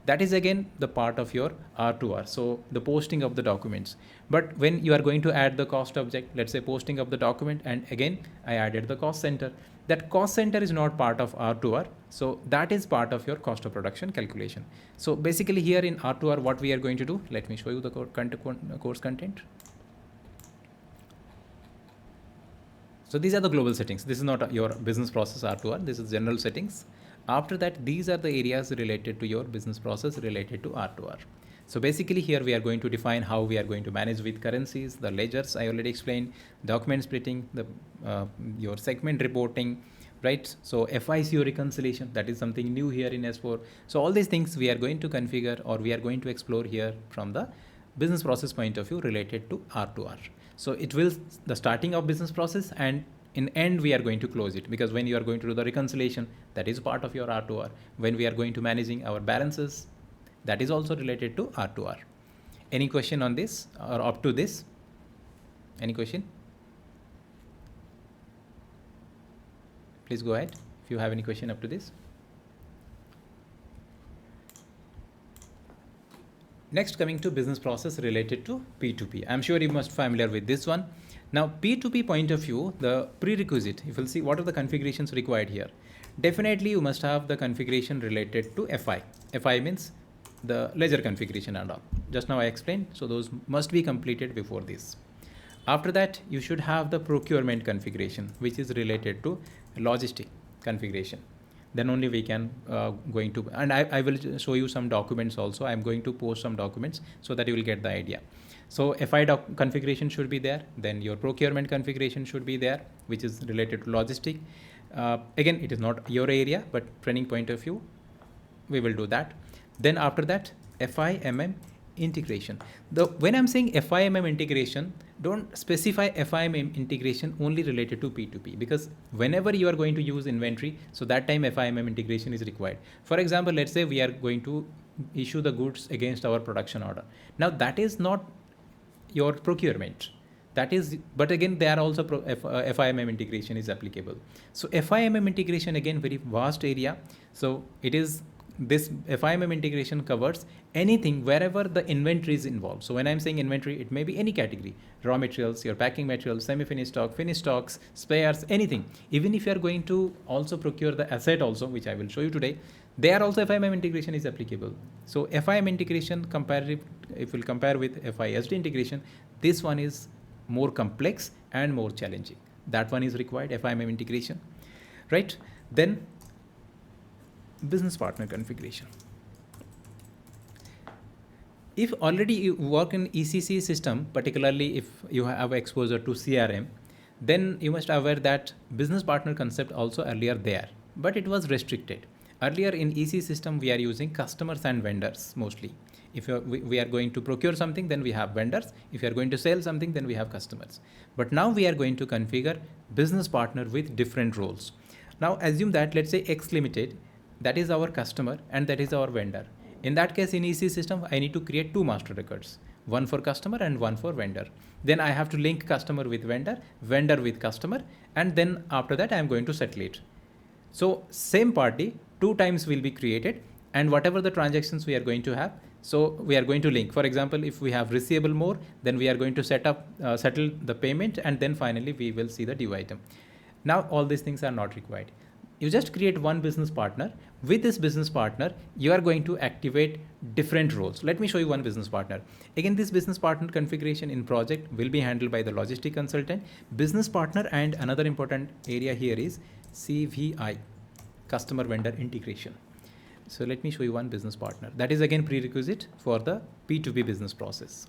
That is again the part of your R2R, so the posting of the documents. But when you are going to add the cost object, let's say posting of the document, and again I added the cost center. That cost center is not part of R2R, so that is part of your cost of production calculation. So basically here in R2R, what we are going to do, let me show you the course content. So these are the global settings. This is not your business process R2R. This is general settings. After that, these are the areas related to your business process related to R2R. So basically here we are going to define how we are going to manage with currencies, the ledgers I already explained, document splitting, the your segment reporting, right? So FICO reconciliation, that is something new here in S4. So all these things we are going to configure, or we are going to explore here from the business process point of view related to R2R. So it will the starting of business process, and in end we are going to close it, because when you are going to do the reconciliation, that is part of your R2R. When we are going to managing our balances, that is also related to R2R. Any question on this or up to this? Any question? Please go ahead if you have any question up to this. Next, coming to business process related to P2P. I'm sure you must be familiar with this one. Now, P2P point of view, the prerequisite, if you'll see what are the configurations required here. Definitely you must have the configuration related to FI. FI means the ledger configuration and all. Just now I explained, so those must be completed before this. After that, you should have the procurement configuration, which is related to logistic configuration. Then only we can going to, and I will show you some documents also. I'm going to post some documents so that you will get the idea. So FI configuration should be there. Then your procurement configuration should be there, which is related to logistic. Again, it is not your area, but training point of view, we will do that. Then after that, FIMM integration. When I'm saying FIMM integration, don't specify FIMM integration only related to P2P, because whenever you are going to use inventory, so that time FIMM integration is required. For example, let's say we are going to issue the goods against our production order. Now that is not your procurement. That is, but again, there are also FIMM integration is applicable. So FIMM integration, again, very vast area. So it is, this FIMM integration covers anything wherever the inventory is involved. So when I'm saying inventory, it may be any category: raw materials, your packing materials, semi-finished stock, finished stocks, spares, anything. Even if you are going to also procure the asset also, which I will show you today, there also FIMM integration is applicable. So FIM integration comparative, if we'll compare with FISD integration, This one is more complex and more challenging. That one is required, FIMM integration, right? Then business partner configuration. If already you work in ECC system, particularly if you have exposure to CRM, then you must aware that business partner concept also earlier there, but it was restricted. Earlier in EC system, we are using customers and vendors mostly. If we are going to procure something, then we have vendors. If you are going to sell something, then we have customers. But now we are going to configure business partner with different roles. Now assume that, let's say X Limited, that is our customer and that is our vendor. In that case, in EC system, I need to create two master records, one for customer and one for vendor. Then I have to link customer with vendor, vendor with customer, and then after that I am going to settle it. So same party, two times will be created, and whatever the transactions we are going to have, so we are going to link. For example, if we have receivable more, then we are going to settle the payment, and then finally we will see the due item. Now all these things are not required. You just create one business partner. With this business partner, you are going to activate different roles. Let me show you one business partner. Again, this business partner configuration in project will be handled by the logistic consultant, business partner, and another important area here is CVI, customer vendor integration. So let me show you one business partner. That is again prerequisite for the P2P business process.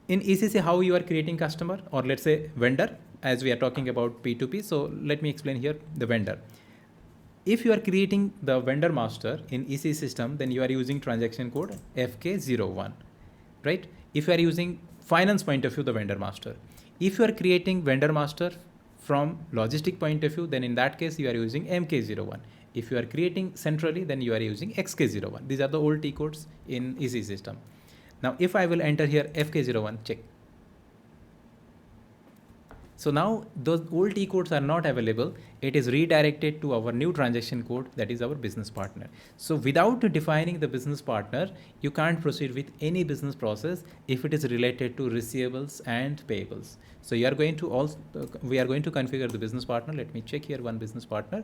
In ECC, how you are creating customer, or let's say vendor, as we are talking about P2P. So let me explain here the vendor. If you are creating the vendor master in EC system, then you are using transaction code FK01, right? If you are using finance point of view, the vendor master. If you are creating vendor master from logistic point of view, then in that case, you are using MK01. If you are creating centrally, then you are using XK01. These are the old T codes in EC system. Now, if I will enter here FK01, check. So now those old T codes are not available. It is redirected to our new transaction code, that is our business partner. So without defining the business partner, you can't proceed with any business process if it is related to receivables and payables. So you are going to also, we are going to configure the business partner. Let me check here one business partner.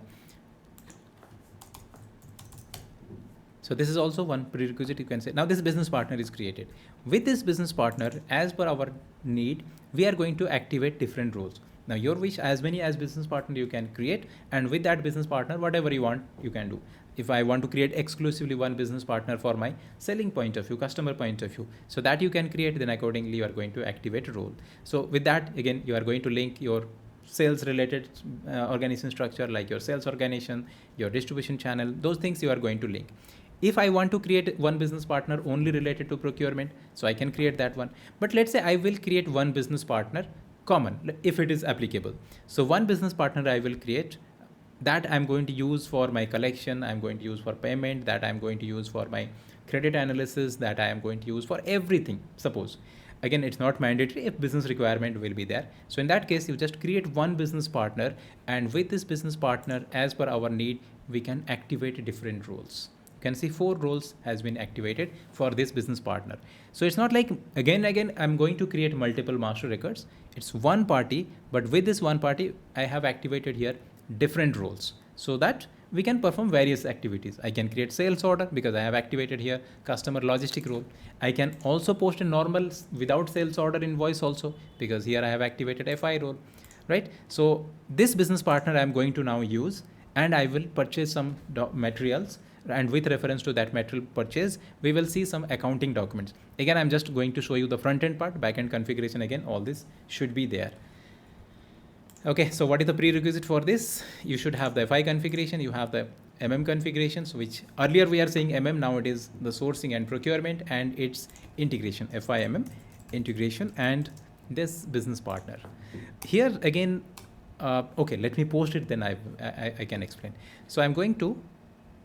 So this is also one prerequisite, you can say. Now this business partner is created. With this business partner, as per our need, we are going to activate different roles. Now your wish, as many as business partner you can create, and with that business partner, whatever you want, you can do. If I want to create exclusively one business partner for my selling point of view, customer point of view, so that you can create, then accordingly you are going to activate a role. So with that, again, you are going to link your sales related organization structure, like your sales organization, your distribution channel, those things you are going to link. If I want to create one business partner only related to procurement, so I can create that one. But let's say I will create one business partner common, if it is applicable. So one business partner I will create that I'm going to use for my collection, I'm going to use for payment, that I'm going to use for my credit analysis, that I am going to use for everything, suppose. Again, it's not mandatory if business requirement will be there. So in that case, you just create one business partner, and with this business partner, as per our need, we can activate different roles. Can see 4 roles has been activated for this business partner. So it's not like again I'm going to create multiple master records. It's one party, but with this one party, I have activated here different roles so that we can perform various activities. I can create sales order because I have activated here customer logistic role. I can also post a normal without sales order invoice also because here I have activated FI role, right? So this business partner I'm going to now use, and I will purchase some materials. And with reference to that material purchase, we will see some accounting documents. Again, I'm just going to show you the front end part, back end configuration. Again, all this should be there. Okay, so what is the prerequisite for this? You should have the FI configuration, you have the MM configurations, which earlier we are saying MM, now it is the sourcing and procurement, and its integration, FIMM integration, and this business partner. Here again, okay, let me post it, then I can explain. So I'm going to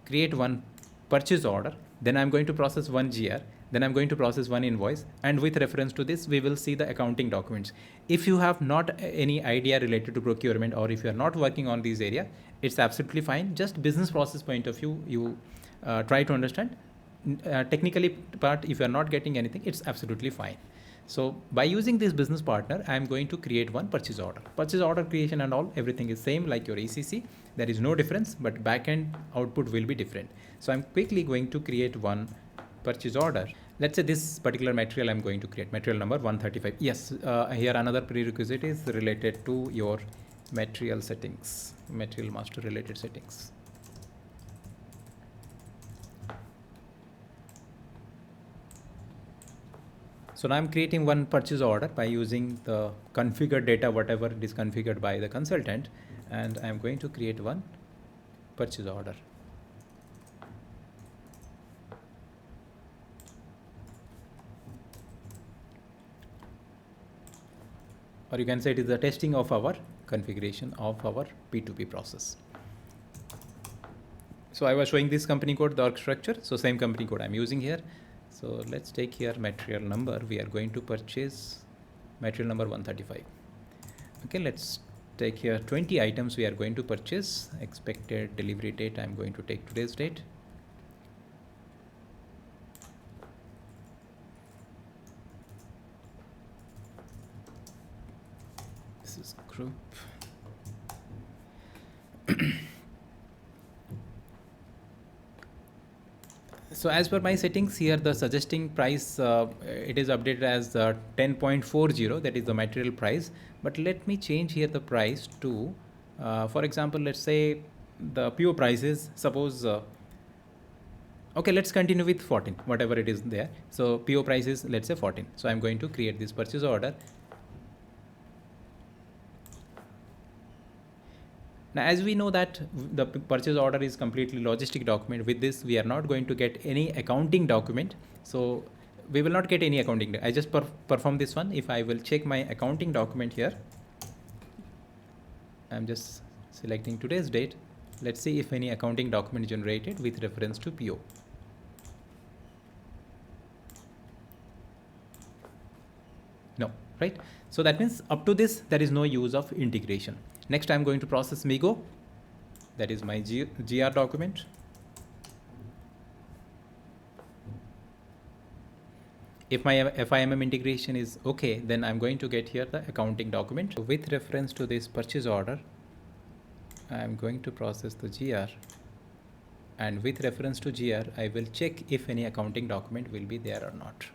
create one purchase order, then I'm going to process one GR, then I'm going to process one invoice, and with reference to this, we will see the accounting documents. If you have not any idea related to procurement, or if you are not working on this area, it's absolutely fine. Just business process point of view, you try to understand. Technically part, if you are not getting anything, it's absolutely fine. So by using this business partner, I'm going to create one purchase order. Purchase order creation and all, everything is same like your ECC. There is no difference, but backend output will be different. So I'm quickly going to create one purchase order. let's say this particular material I'm going to create, material number 135. Yes, here another prerequisite is related to your material settings, material master related settings. So now I'm creating one purchase order by using the configured data, whatever it is configured by the consultant, and I'm going to create one purchase order. Or you can say it is the testing of our configuration of our P2P process. So I was showing this company code, the org structure. So same company code I'm using here. So let's take here material number. We are going to purchase material number 135. Okay, let's take here 20 items we are going to purchase. Expected delivery date, I'm going to take today's date. This is group. So as per my settings here, the suggesting price, it is updated as 10.40, that is the material price. But let me change here the price to, for example, let's say the PO price is, suppose, okay, let's continue with 14, whatever it is there. So PO price is, let's say 14. So I'm going to create this purchase order. Now, as we know that the purchase order is completely logistic document, with this we are not going to get any accounting document. So we will not get any accounting. I just perform this one. If I will check my accounting document here, I'm just selecting today's date. Let's see if any accounting document generated with reference to PO. No, right? So that means up to this, there is no use of integration. Next, I'm going to process MIGO. That is my GR document. If my FIMM integration is okay, then I'm going to get here the accounting document. So with reference to this purchase order, I'm going to process the GR. And with reference to GR, I will check if any accounting document will be there or not.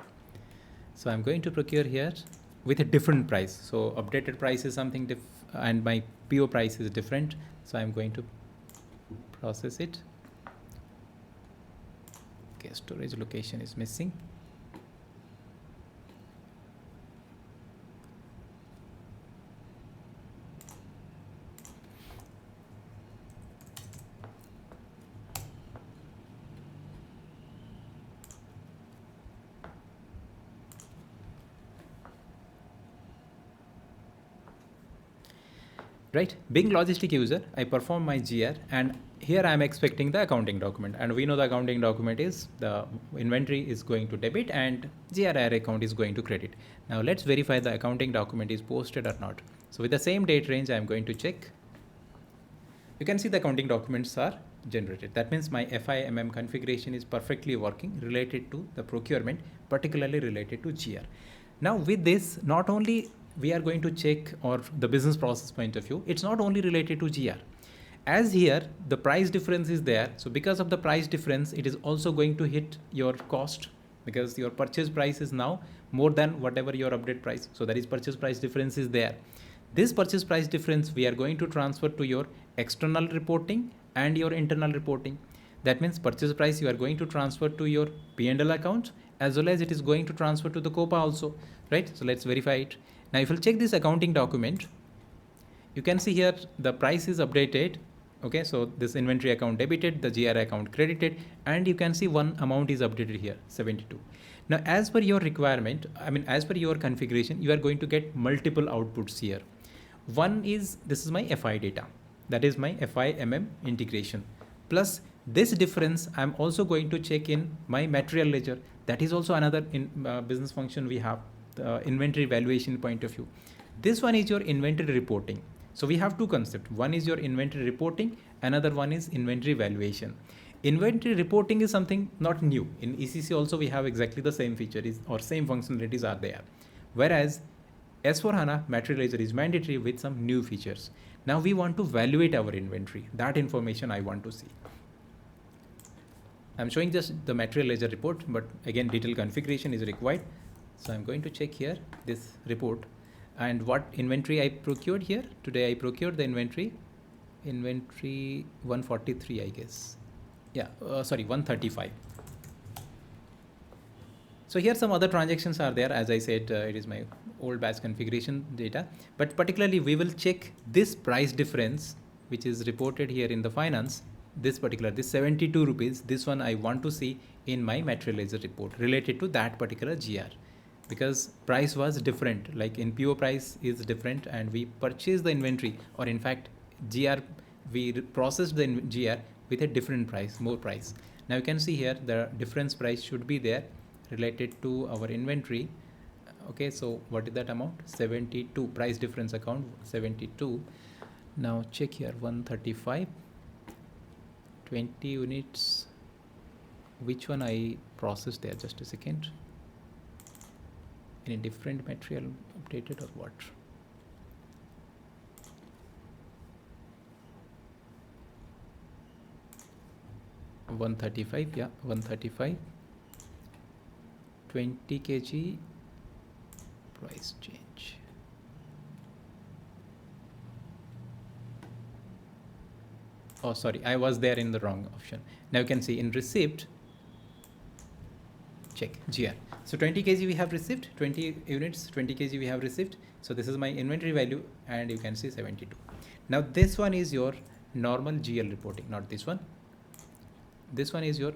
So I'm going to procure here with a different price. So updated price is something different and my PO price is different. So I'm going to process it. Okay, storage location is missing. Right, being logistic user, I perform my GR and here I am expecting the accounting document, and we know the accounting document is the inventory is going to debit and GRIR account is going to credit. Now let's verify the accounting document is posted or not. So with the same date range, I am going to check. You can see the accounting documents are generated. That means my FIMM configuration is perfectly working related to the procurement, particularly related to GR. Now with this, not only we are going to check, or the business process point of view, it's not only related to GR. As here, the price difference is there. So because of the price difference, it is also going to hit your cost because your purchase price is now more than whatever your update price. So that is purchase price difference is there. This purchase price difference, we are going to transfer to your external reporting and your internal reporting. That means purchase price you are going to transfer to your P&L account, as well as it is going to transfer to the COPA also, right? So let's verify it. Now, if you check this accounting document, you can see here the price is updated. Okay, so this inventory account debited, the GR account credited, and you can see one amount is updated here, 72. Now, as per your requirement, as per your configuration, you are going to get multiple outputs here. One is, this is my FI data. That is my FIMM integration. Plus this difference, I'm also going to check in my material ledger. That is also another business function we have. The inventory valuation point of view. This one is your inventory reporting. So we have two concepts. One is your inventory reporting, another one is inventory valuation. Inventory reporting is something not new. In ECC also we have exactly the same features or same functionalities are there. Whereas S4 HANA material ledger is mandatory with some new features. Now we want to evaluate our inventory. That information I want to see. I'm showing just the material ledger report, but again, detailed configuration is required. So I'm going to check here this report and what inventory I procured here. Today I procured the inventory 143, I guess. Yeah, sorry, 135. So here some other transactions are there. As I said, it is my old batch configuration data, but particularly we will check this price difference, which is reported here in the finance. This 72 rupees, this one I want to see in my material ledger report related to that particular GR, because price was different, like in PO price is different, and we purchased the inventory, or in fact GR, we processed the GR with a different price, more price. Now you can see here the difference price should be there related to our inventory. Okay, so what is that amount? 72, price difference account 72. Now check here, 135, 20 units. Which one I processed there? Just a second. Any different material updated or what? Yeah, 135, 20 kg price change. Oh, sorry, I was there in the wrong option. Now you can see in receipt, check GR. So 20 kg we have received, 20 units, 20 kg we have received. So this is my inventory value, and you can see 72. Now this one is your normal GL reporting, not this one. This one is your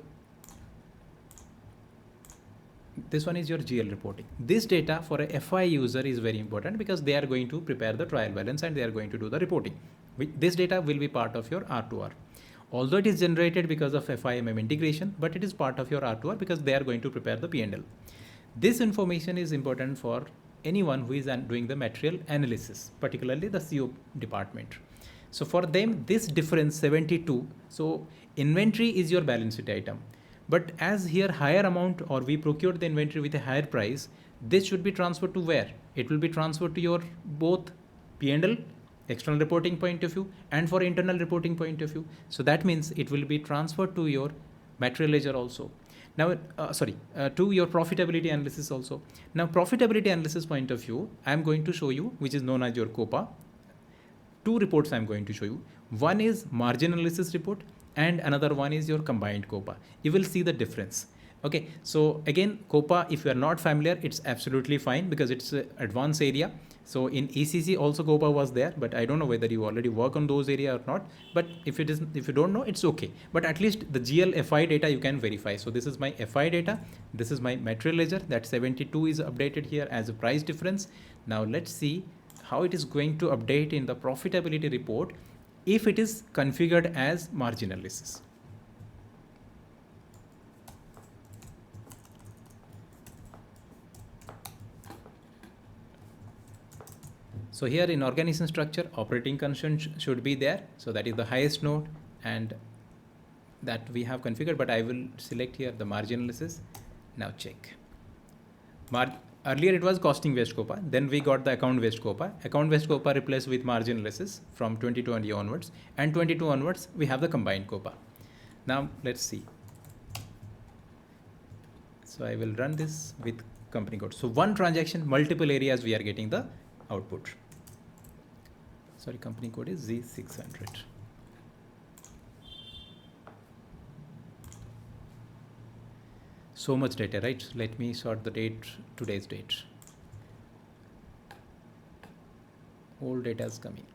GL reporting. This data for a FI user is very important because they are going to prepare the trial balance and they are going to do the reporting. This data will be part of your R2R. Although it is generated because of FIMM integration, but it is part of your R2R because they are going to prepare the P&L. This information is important for anyone who is doing the material analysis, particularly the CO department. So for them, this difference 72, so inventory is your balance sheet item. But as here higher amount, or we procured the inventory with a higher price, this should be transferred to where? It will be transferred to your both P&L, external reporting point of view, and for internal reporting point of view. So that means it will be transferred to your material ledger also. Now, to your profitability analysis also. Now, profitability analysis point of view, I am going to show you, which is known as your COPA. Two reports I am going to show you. One is margin analysis report, and another one is your combined COPA. You will see the difference. Okay, so again, COPA, if you are not familiar, it's absolutely fine because it's an advanced area. So in ECC also COPA was there, but I don't know whether you already work on those area or not. But if you don't know, it's okay. But at least the GL FI data you can verify. So this is my FI data. This is my material ledger. That 72 is updated here as a price difference. Now let's see how it is going to update in the profitability report if it is configured as margin analysis. So here in organization structure, operating concern should be there. So that is the highest node, and that we have configured, but I will select here the margin analysis. Now check. Earlier it was costing based COPA, then we got the account based COPA. Account based COPA replaced with margin analysis from 2020 onwards, and 22 onwards we have the combined COPA. Now let's see. So I will run this with company code. So one transaction, multiple areas we are getting the output. Sorry, company code is Z600. So much data, right? Let me sort the date, today's date. All data is coming.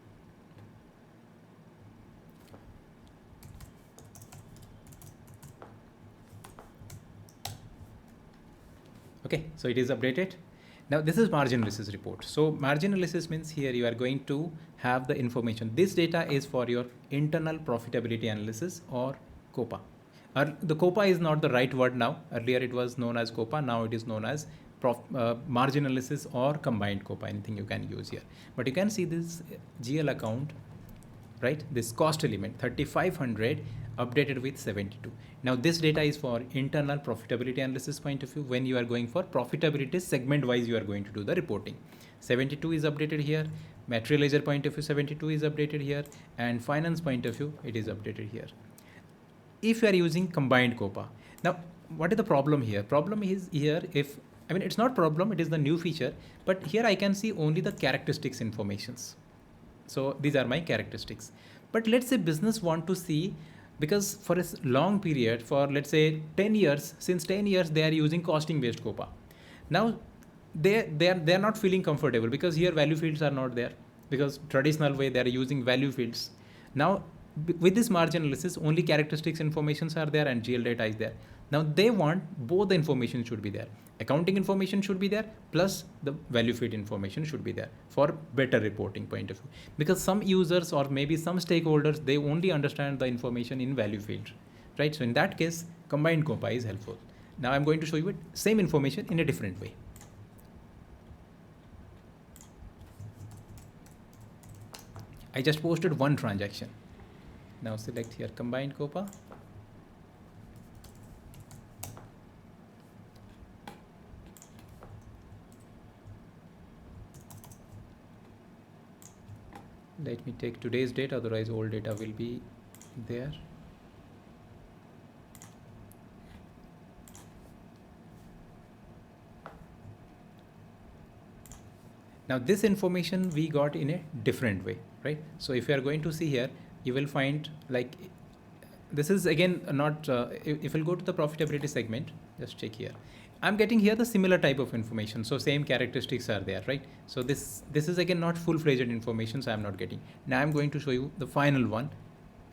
Okay, so it is updated. Now this is margin analysis report. So margin analysis means here you are going to have the information. This data is for your internal profitability analysis or COPA. The COPA is not the right word now. Earlier it was known as COPA. Now it is known as margin analysis or combined COPA. Anything you can use here. But you can see this GL account, right? This cost element 3500 updated with 72. Now this data is for internal profitability analysis point of view. When you are going for profitability segment wise, you are going to do the reporting. 72 is updated here. Material ledger point of view, 72 is updated here, and finance point of view, it is updated here. if you are using combined COPA. Now, what is the problem here? Problem is here if, I mean, it's not problem, it is the new feature, but here I can see only the characteristics informations. So these are my characteristics. But let's say business want to see, because for a long period, for let's say 10 years, since 10 years, they are using costing based COPA. Now they are not feeling comfortable because here value fields are not there, because traditional way they are using value fields. Now with this margin analysis, only characteristics informations are there and GL data is there. Now they want both the information should be there. Accounting information should be there, plus the value field information should be there for better reporting point of view. Because some users or maybe some stakeholders, they only understand the information in value field, right? So in that case, combined COPA is helpful. Now I'm going to show you same information in a different way. I just posted one transaction. Now select here combined COPA. Let me take today's date, otherwise old data will be there. Now this information we got in a different way, right? So if you are going to see here, you will find like, this is again not, if you'll go to the profitability segment, just check here. I'm getting here the similar type of information. So same characteristics are there, right? So this is again not full-fledged information, so I'm not getting. Now I'm going to show you the final one,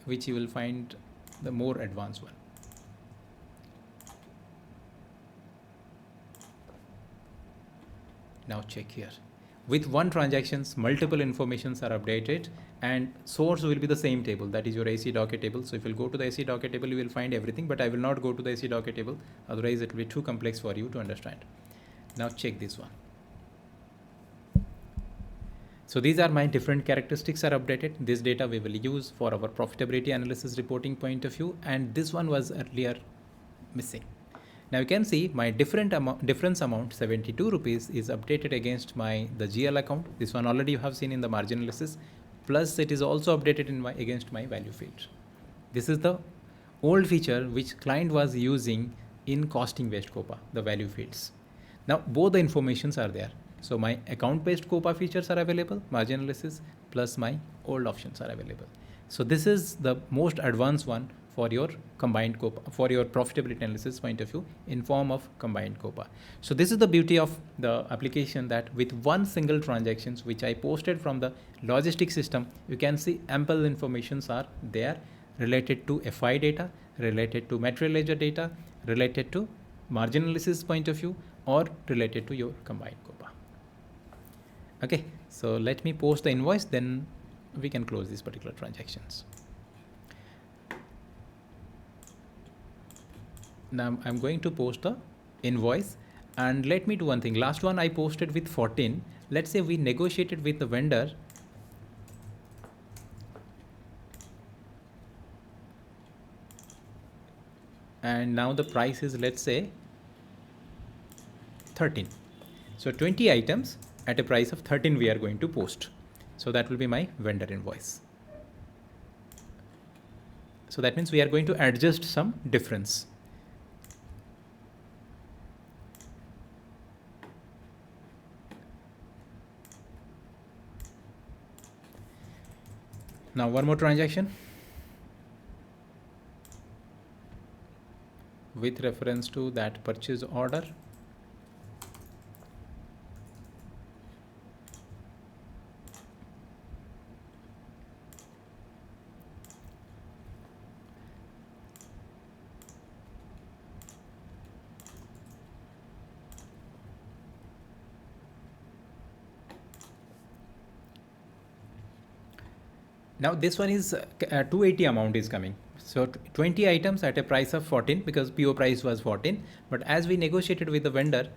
which you will find the more advanced one. Now check here. With one transactions, multiple informations are updated and source will be the same table, that is your AC docket table. So if you'll go to the AC docket table, you will find everything, but I will not go to the AC docket table, otherwise it will be too complex for you to understand. Now check this one. So these are my different characteristics are updated. This data we will use for our profitability analysis reporting point of view, and this one was earlier missing. Now you can see my difference amount 72 rupees is updated against the GL account. This one already you have seen in the margin analysis. Plus it is also updated against my value field. This is the old feature which client was using in costing based COPA, the value fields. Now both the informations are there. So my account based COPA features are available, margin analysis plus my old options are available. So this is the most advanced one for your combined COPA, for your profitability analysis point of view in form of combined COPA. So this is the beauty of the application, that with one single transactions which I posted from the logistics system, you can see ample informations are there related to FI data, related to material ledger data, related to margin analysis point of view, or related to your combined COPA. Okay, so let me post the invoice, then we can close these particular transactions. Now I'm going to post the invoice, and let me do one thing. Last one I posted with 14. Let's say we negotiated with the vendor. And now the price is, let's say, 13. So 20 items at a price of 13 we are going to post. So that will be my vendor invoice. So that means we are going to adjust some difference. Now one more transaction with reference to that purchase order. Now this one is 280 amount is coming. So 20 items at a price of 14, because PO price was 14. But as we negotiated with the vendor,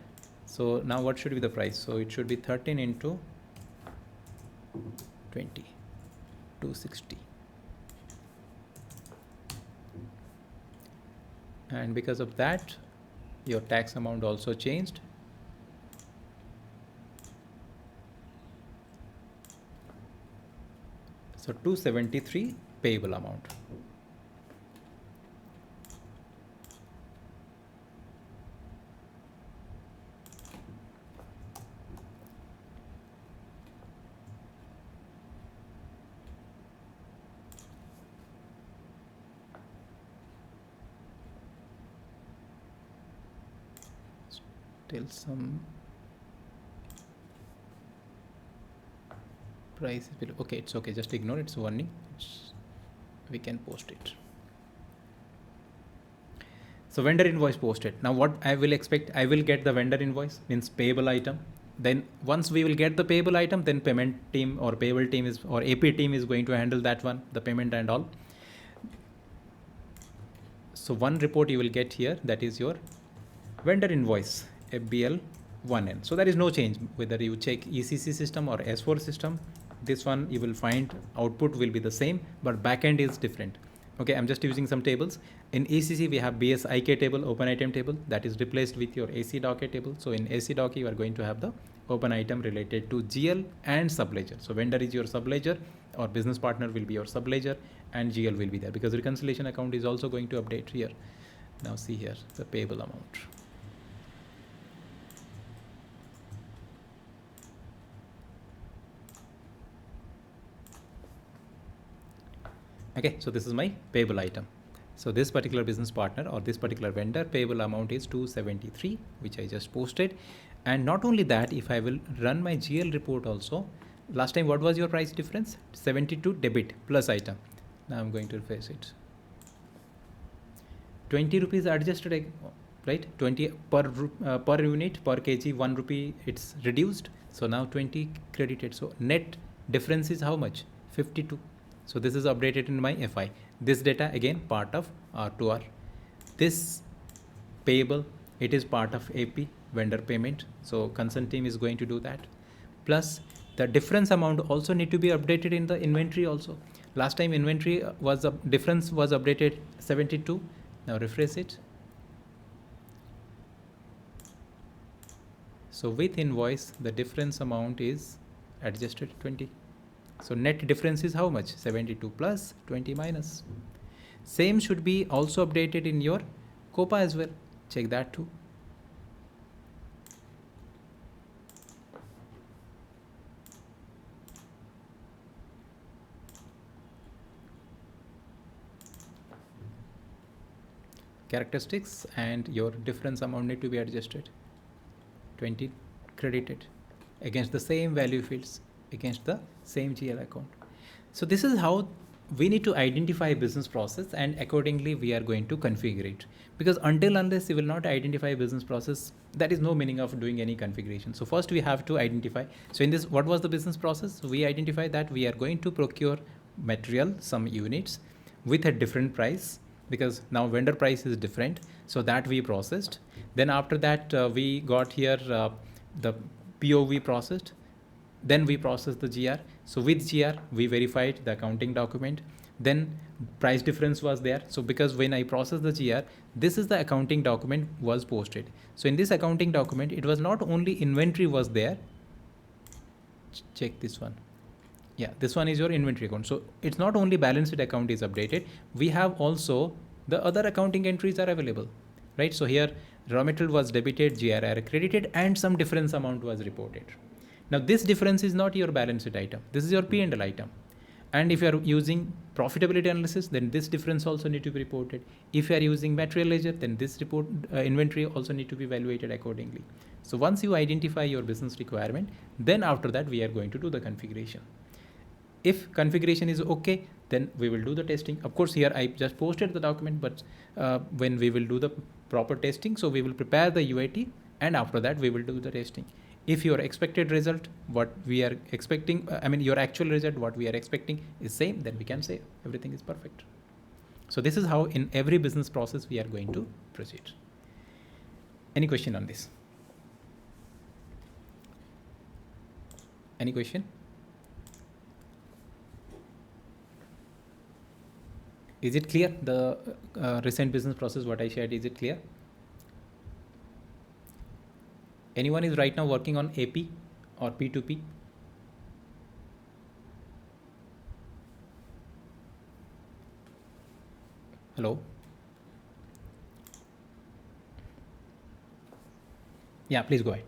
so now what should be the price? So it should be 13 into 20, 260. And because of that, your tax amount also changed. So 273 payable amount. till some price is below. Okay, it's okay, just ignore it. It's warning. We can post it. So vendor invoice posted. Now what I will expect, I will get the vendor invoice, means payable item. Then once we will get the payable item, then payment team or payable team is, or AP team is going to handle that one, the payment and all. So one report you will get here, that is your vendor invoice, FBL1N. So there is no change whether you check ECC system or S4 system. This one you will find output will be the same, but backend is different. Okay, I'm just using some tables. In ECC we have BSIK table, open item table, that is replaced with your AC docket table. So in AC docket you are going to have the open item related to GL and subledger. So vendor is your subledger, or business partner will be your subledger, and GL will be there, because reconciliation account is also going to update here. Now see here the payable amount. Okay, so this is my payable item. So this particular business partner or this particular vendor payable amount is 273, which I just posted. And not only that, if I will run my GL report also, last time what was your price difference? 72 debit plus item. Now I'm going to refresh it. 20 rupees adjusted, right? 20 per unit, per kg, 1 rupee it's reduced. So now 20 credited. So net difference is how much? 52. So this is updated in my FI. This data again part of R2R. This payable, it is part of AP, vendor payment. So concern team is going to do that. Plus the difference amount also need to be updated in the inventory also. Last time inventory was difference was updated 72. Now refresh it. So with invoice, the difference amount is adjusted 20. So net difference is how much? 72 plus 20 minus. Same should be also updated in your COPA as well. Check that too. Characteristics and your difference amount need to be adjusted. 20 credited against the same value fields, against the same GL account. So this is how we need to identify a business process, and accordingly we are going to configure it. Because until unless you will not identify a business process, that is no meaning of doing any configuration. So first we have to identify. So in this, what was the business process? We identify that we are going to procure material, some units with a different price, because now vendor price is different. So that we processed. Then after that we got here the POV processed. Then we process the GR. So with GR, we verified the accounting document. Then price difference was there. So because when I process the GR, this is the accounting document was posted. So in this accounting document, it was not only inventory was there. Check this one. Yeah, this one is your inventory account. So it's not only balance sheet account is updated. We have also the other accounting entries are available, right? So here raw material was debited, GRR credited, and some difference amount was reported. Now this difference is not your balance sheet item. This is your P&L item. And if you are using profitability analysis, then this difference also need to be reported. If you are using material ledger, then this report inventory also need to be evaluated accordingly. So once you identify your business requirement, then after that we are going to do the configuration. If configuration is okay, then we will do the testing. Of course, here I just posted the document, but when we will do the proper testing, so we will prepare the UAT, and after that we will do the testing. If your expected result, what we are expecting, your actual result, what we are expecting is same, then we can say everything is perfect. So this is how in every business process we are going to proceed. Any question on this? Any question? Is it clear? The recent business process, what I shared, is it clear? Anyone is right now working on AP or P2P? Hello? Yeah, please go ahead.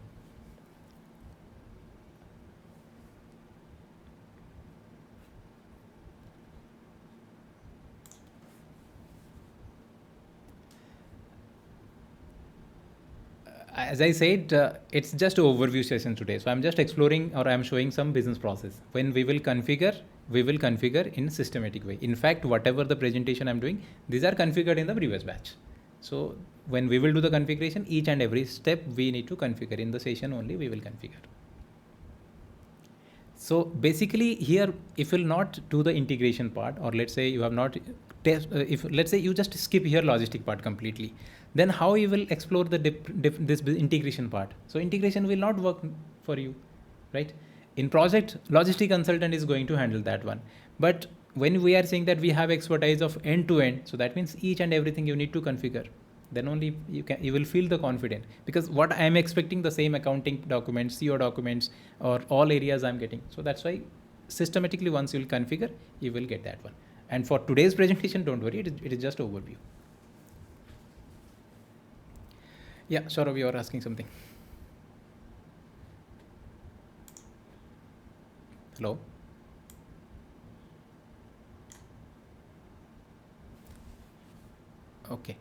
As I said, it's just an overview session today. So I'm just exploring or I'm showing some business process. When we will configure in systematic way. In fact, whatever the presentation I'm doing, these are configured in the previous batch. So when we will do the configuration, each and every step we need to configure in the session only we will configure. So basically here, if you'll not do the integration part, or let's say you have not if let's say you just skip here logistic part completely, then how you will explore the this integration part? So integration will not work for you, right? In project, logistic consultant is going to handle that one. But when we are saying that we have expertise of end to end, so that means each and everything you need to configure. Then only you will feel the confident, because what I am expecting the same accounting documents, CO documents, or all areas I'm getting. So that's why systematically once you will configure, you will get that one. And for today's presentation, don't worry, it is just overview. Yeah, Saurav, you are asking something. Hello. Okay.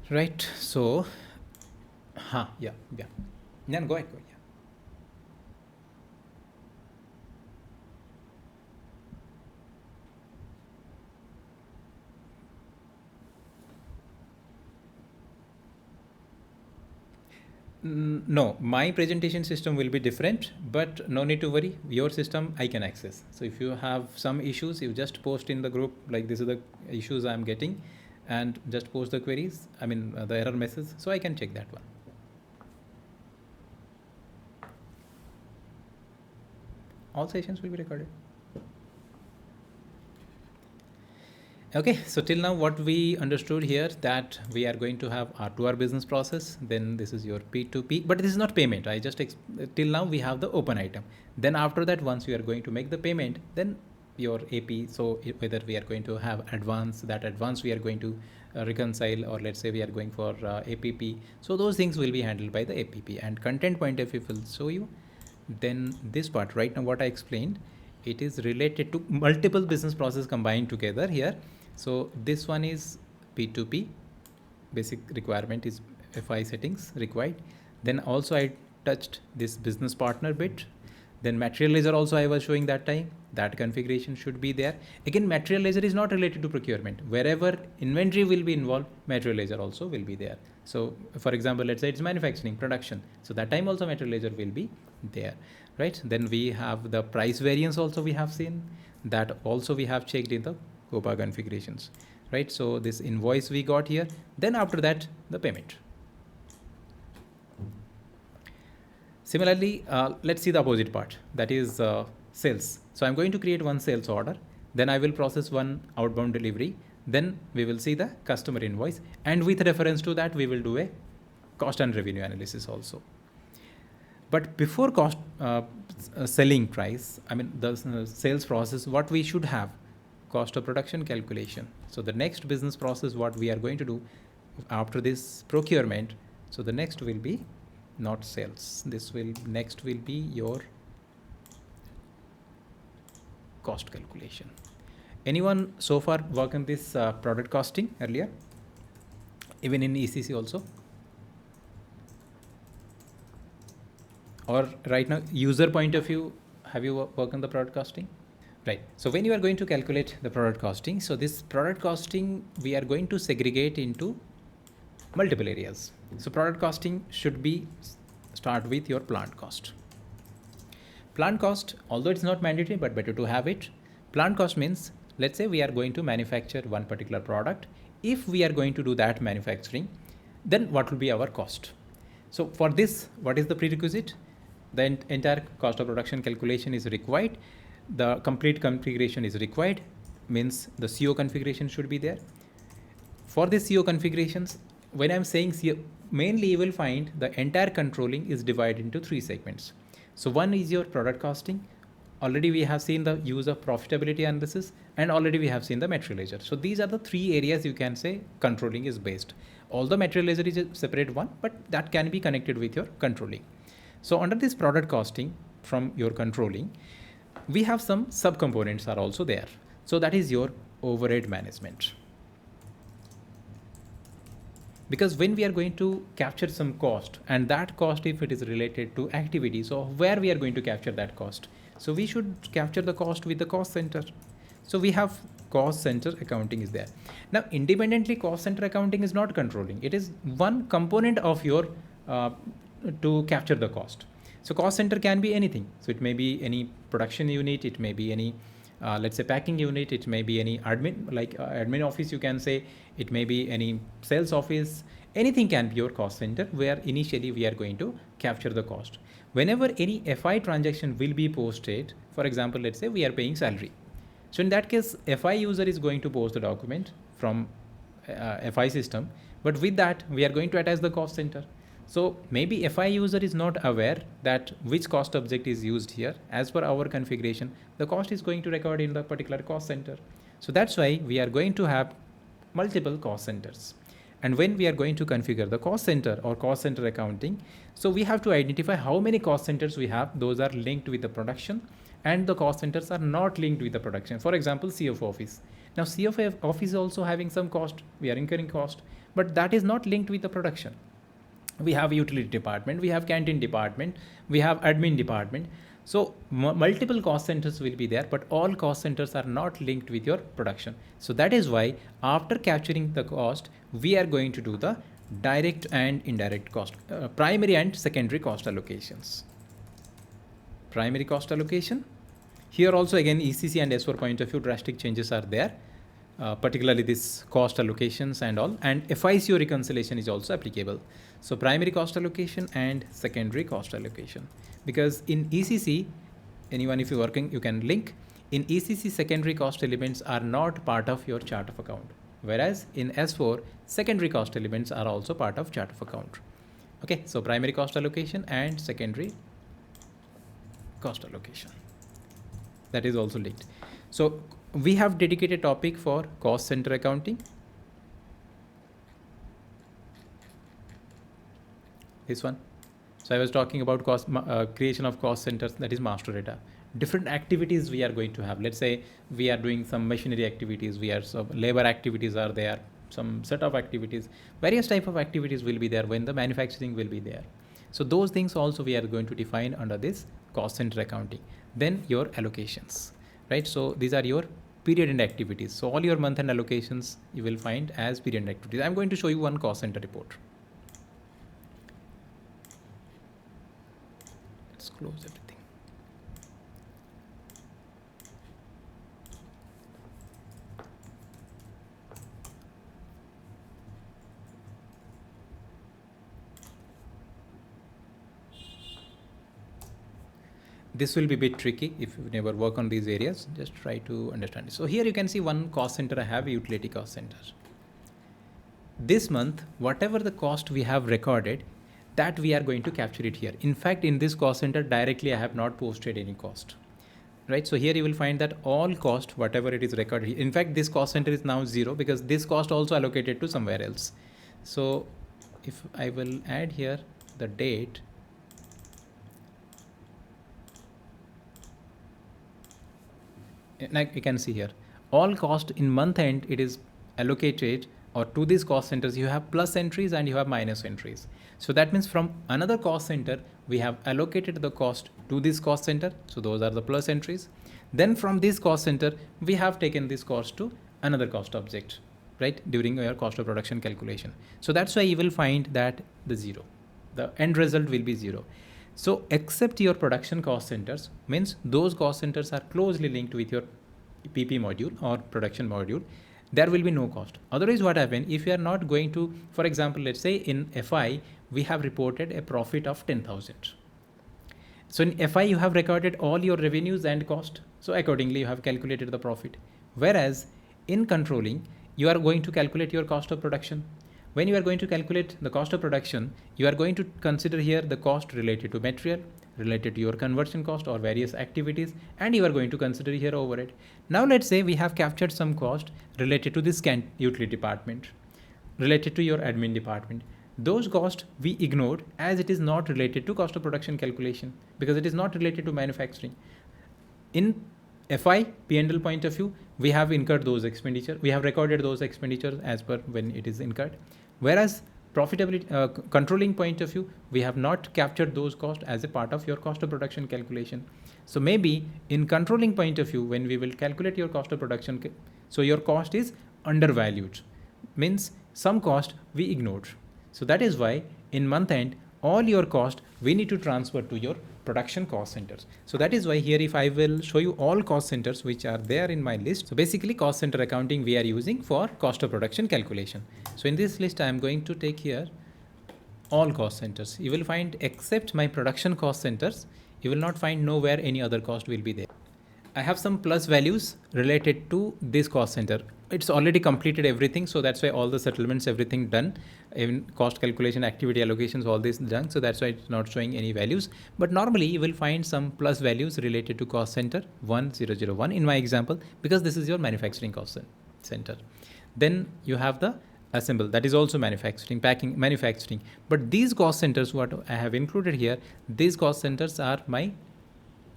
Right. So, yeah. Then go ahead. Yeah. No, my presentation system will be different, but no need to worry. Your system I can access. So if you have some issues, you just post in the group, like this is the issues I'm getting, and just post the queries. I mean, the error message, so I can check that one. All sessions will be recorded. Okay, so till now what we understood here, that we are going to have R2R business process, then this is your P2P, but this is not payment. I just till now we have the open item. Then after that, once we are going to make the payment, then your AP, so whether we are going to have advance, that advance we are going to reconcile, or let's say we are going for APP. So those things will be handled by the APP, and content point of view will show you. Then this part right now, what I explained, it is related to multiple business processes combined together here. So this one is P2P, basic requirement is FI settings required. Then also I touched this business partner bit. Then material ledger also I was showing that time, that configuration should be there. Again, material ledger is not related to procurement. Wherever inventory will be involved, material ledger also will be there. So for example, let's say it's manufacturing, production. So that time also material ledger will be there, right? Then we have the price variance also we have seen, that also we have checked in the COPA configurations, right? So this invoice we got here, then after that, the payment. Similarly, let's see the opposite part, that is sales. So I'm going to create one sales order, then I will process one outbound delivery, then we will see the customer invoice, and with reference to that, we will do a cost and revenue analysis also. But before cost selling price, I mean the sales process, what we should have, cost of production calculation. So the next business process, what we are going to do after this procurement, so the next will be not sales, this will next will be your cost calculation. Anyone so far work on this product costing earlier, even in ECC also, or right now user point of view, have you worked on the product costing? Right. So when you are going to calculate the product costing, so this product costing, we are going to segregate into multiple areas. So product costing should be start with your plant cost. Plant cost, although it's not mandatory, but better to have it. Plant cost means, let's say we are going to manufacture one particular product. If we are going to do that manufacturing, then what will be our cost? So for this, what is the prerequisite? The entire cost of production calculation is required. The complete configuration is required, means the CO configuration should be there. For the CO configurations, when I'm saying CO, mainly you will find the entire controlling is divided into three segments. So one is your product costing. Already we have seen the use of profitability analysis, and already we have seen the material ledger. So these are the three areas you can say controlling is based. Although material ledger is a separate one, but that can be connected with your controlling. So under this product costing from your controlling, we have some subcomponents are also there. So that is your overhead management. Because when we are going to capture some cost, and that cost, if it is related to activity, so where we are going to capture that cost? So we should capture the cost with the cost center. So we have cost center accounting is there. Now independently, cost center accounting is not controlling. It is one component of your to capture the cost. So cost center can be anything. So it may be any production unit, it may be any let's say packing unit, it may be any admin, like admin office you can say, it may be any sales office, anything can be your cost center where initially we are going to capture the cost. Whenever any FI transaction will be posted, for example, let's say we are paying salary. So in that case, FI user is going to post the document from FI system, but with that we are going to attach the cost center. So maybe FI user is not aware that which cost object is used here. As per our configuration, the cost is going to record in the particular cost center. So that's why we are going to have multiple cost centers. And when we are going to configure the cost center or cost center accounting, so we have to identify how many cost centers we have. Those are linked with the production, and the cost centers are not linked with the production. For example, CFO office. Now CFO office is also having some cost. We are incurring cost, but that is not linked with the production. We have utility department, we have canteen department, we have admin department. So multiple cost centers will be there, but all cost centers are not linked with your production. So that is why after capturing the cost, we are going to do the direct and indirect cost, primary and secondary cost allocations. Primary cost allocation. Here also again ECC and S4 point of view, drastic changes are there. Particularly this cost allocations and all, and FICO reconciliation is also applicable. So primary cost allocation and secondary cost allocation, because in ECC, anyone if you're working, you can link, in ECC secondary cost elements are not part of your chart of account, whereas in S4 secondary cost elements are also part of chart of account. Okay, so primary cost allocation and secondary cost allocation, that is also linked. So we have dedicated topic for cost center accounting. This one. So I was talking about cost creation of cost centers, that is master data. Different activities we are going to have. Let's say we are doing some machinery activities, we are some labor activities are there, some set of activities, various type of activities will be there when the manufacturing will be there. So those things also we are going to define under this cost center accounting. Then your allocations, right? So these are your period end activities. So all your month end allocations you will find as period end activities. I'm going to show you one cost center report. Let's close everything. This will be a bit tricky if you never work on these areas. Just try to understand it. So here you can see one cost center I have, utility cost center. This month, whatever the cost we have recorded, that we are going to capture it here. In fact, in this cost center directly, I have not posted any cost, right? So here you will find that all cost, whatever it is recorded. In fact, this cost center is now 0 because this cost also allocated to somewhere else. So if I will add here the date, like you can see here, all cost in month end, it is allocated, or to these cost centers, you have plus entries and you have minus entries. So that means from another cost center, we have allocated the cost to this cost center. So those are the plus entries. Then from this cost center, we have taken this cost to another cost object, right? During your cost of production calculation. So that's why you will find that the 0, the end result will be 0. So except your production cost centers, means those cost centers are closely linked with your PP module or production module, there will be no cost. Otherwise what happens, if you are not going to, for example, let's say in FI, we have reported a profit of 10,000. So in FI, you have recorded all your revenues and cost. So accordingly, you have calculated the profit. Whereas in controlling, you are going to calculate your cost of production. When you are going to calculate the cost of production, you are going to consider here the cost related to material, related to your conversion cost or various activities, and you are going to consider here overhead. Now let's say we have captured some cost related to this utility department, related to your admin department. Those costs we ignored as it is not related to cost of production calculation because it is not related to manufacturing. In FI P&L point of view, we have incurred those expenditure. We have recorded those expenditures as per when it is incurred. Whereas profitability controlling point of view, we have not captured those costs as a part of your cost of production calculation. So maybe in controlling point of view, when we will calculate your cost of production, so your cost is undervalued, means some cost we ignored. So that is why in month end, all your cost we need to transfer to your production cost centers. So that is why here, if I will show you all cost centers which are there in my list. So basically cost center accounting we are using for cost of production calculation. So in this list, I am going to take here all cost centers. You will find, except my production cost centers, you will not find nowhere any other cost will be there. I have some plus values related to this cost center. It's already completed everything, so that's why all the settlements, everything done, even cost calculation, activity allocations, all this done. So that's why it's not showing any values. But normally you will find some plus values related to cost center 1001 in my example, because this is your manufacturing cost center. Then you have the assemble, that is also manufacturing, packing, manufacturing. But these cost centers what I have included here, these cost centers are my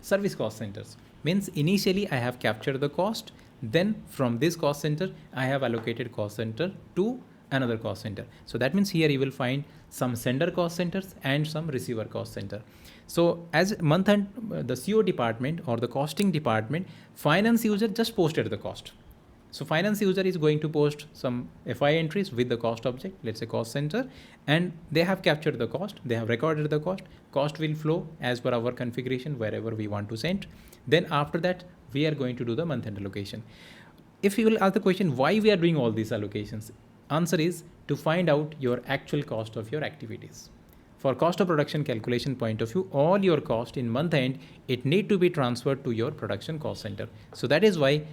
service cost centers. Means initially I have captured the cost, then from this cost center I have allocated cost center to another cost center. So that means here you will find some sender cost centers and some receiver cost center. So as month end, the CO department or the costing department, finance user just posted the cost. So finance user is going to post some FI entries with the cost object, let's say cost center, and they have captured the cost, they have recorded the cost. Cost will flow as per our configuration wherever we want to send. Then after that, we are going to do the month end allocation. If you will ask the question, why we are doing all these allocations? Answer is to find out your actual cost of your activities. For cost of production calculation point of view, all your cost in month end, it need to be transferred to your production cost center. So that is why,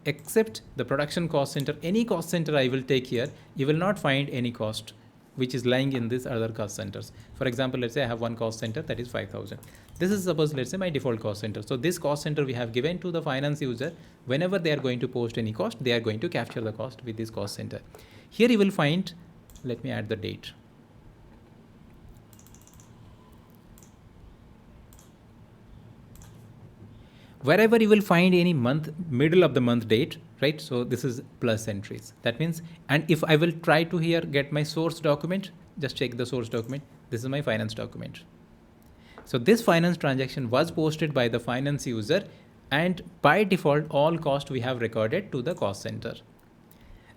except the production cost center, any cost center I will take here, you will not find any cost which is lying in these other cost centers. For example, let's say I have one cost center that is 5,000. This is, suppose, let's say my default cost center. So this cost center we have given to the finance user. Whenever they are going to post any cost, they are going to capture the cost with this cost center. Here you will find, let me add the date. Wherever you will find any month, middle of the month date, right? So this is plus entries. That means, and if I will try to here get my source document, just check the source document. This is my finance document. So this finance transaction was posted by the finance user, and by default, all cost we have recorded to the cost center.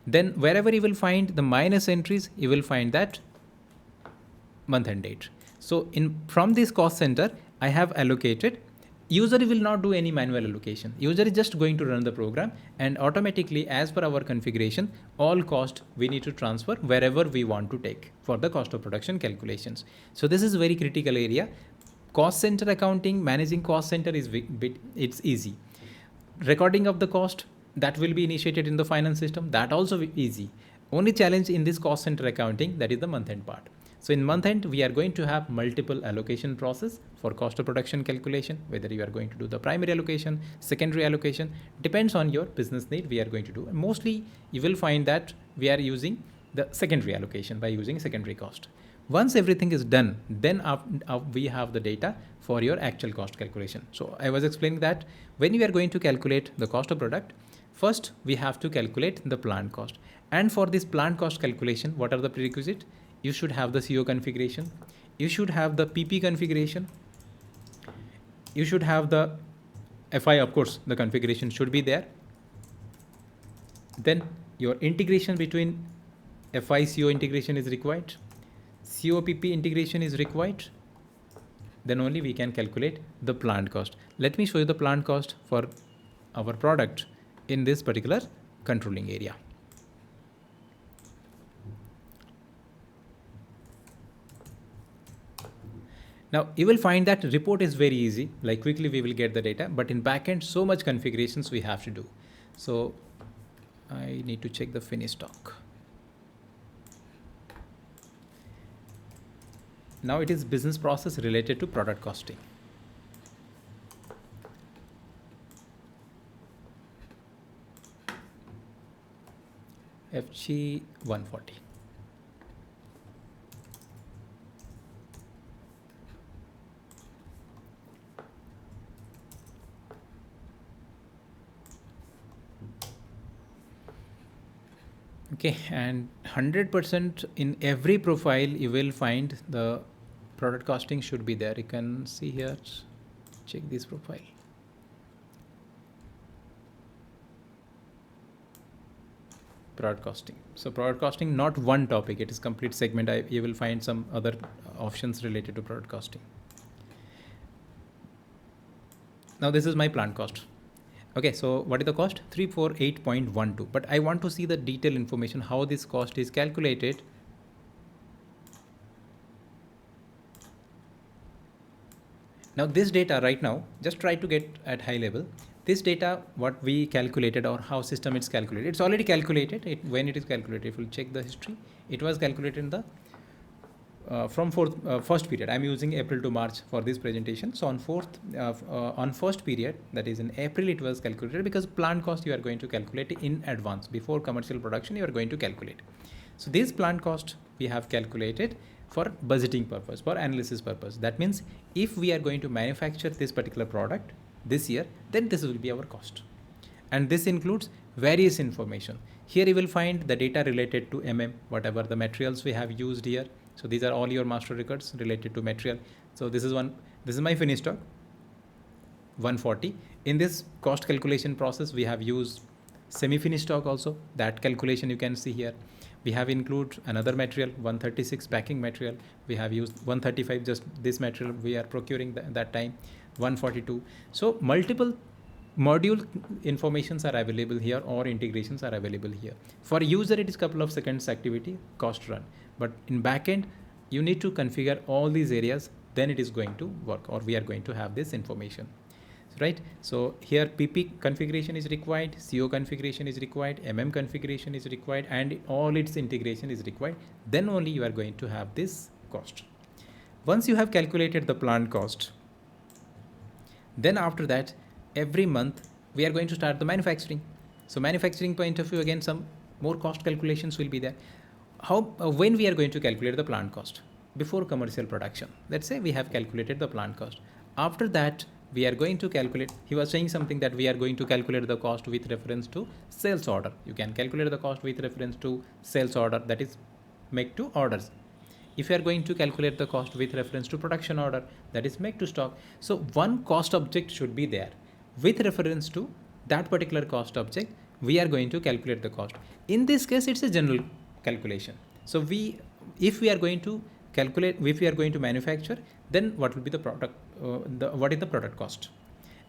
Then wherever you will find the minus entries, you will find that month end date. So from this cost center, I have allocated. User will not do any manual allocation. User is just going to run the program, and automatically, as per our configuration, all cost we need to transfer wherever we want to take for the cost of production calculations. So this is very critical area. Cost center accounting, managing cost center is it's easy. Recording of the cost, that will be initiated in the finance system, that also easy. Only challenge in this cost center accounting, that is the month end part. So in month end, we are going to have multiple allocation process for cost of production calculation, whether you are going to do the primary allocation, secondary allocation, depends on your business need we are going to do. And mostly you will find that we are using the secondary allocation by using secondary cost. Once everything is done, then we have the data for your actual cost calculation. So I was explaining that when you are going to calculate the cost of product, first we have to calculate the plant cost. And for this plant cost calculation, what are the prerequisites? You should have the CO configuration. You should have the PP configuration. You should have the FI, of course, the configuration should be there. Then your integration between FI CO integration is required. CO PP integration is required. Then only we can calculate the plant cost. Let me show you the plant cost for our product in this particular controlling area. Now you will find that report is very easy, like quickly we will get the data, but in backend so much configurations we have to do. So I need to check the finished stock. Now it is business process related to product costing. FG 140. Okay, and 100% in every profile you will find the product costing should be there. You can see here, check this profile. Product costing. So product costing, not one topic, it is complete segment. You will find some other options related to product costing. Now this is my plant cost. Okay, so what is the cost? 348.12. But I want to see the detailed information, how this cost is calculated. Now this data right now, just try to get at high level. This data, what we calculated or how system it's calculated, it's already calculated. When it is calculated, if you check the history, it was calculated in the from first period. I'm using April to March for this presentation. So on first period, that is in April, it was calculated, because plant cost you are going to calculate in advance. Before commercial production, you are going to calculate. So this plant cost we have calculated for budgeting purpose, for analysis purpose. That means if we are going to manufacture this particular product this year, then this will be our cost. And this includes various information. Here you will find the data related to whatever the materials we have used here. So these are all your master records related to material. So this is my finished stock, 140. In this cost calculation process, we have used semi-finished stock also. That calculation you can see here. We have included another material, 136 packing material. We have used 135, just this material we are procuring that time, 142. So multiple module informations are available here, or integrations are available here. For user, it is couple of seconds activity, cost run. But in backend, you need to configure all these areas, then it is going to work, or we are going to have this information, right? So here PP configuration is required, CO configuration is required, configuration is required, and all its integration is required. Then only you are going to have this cost. Once you have calculated the plant cost, then after that, every month we are going to start the manufacturing. So manufacturing point of view, again, some more cost calculations will be there. When we are going to calculate the plant cost? Before commercial production. Let's say we have calculated the plant cost. After that, we are going to calculate, he was saying something that we are going to calculate the cost with reference to sales order. You can calculate the cost with reference to sales order, that is make to orders. If you are going to calculate the cost with reference to production order, that is make to stock. So one cost object should be there. With reference to that particular cost object, we are going to calculate the cost. In this case, it's a general calculation. So if we are going to calculate, if we are going to manufacture, then what will be the product, what is the product cost?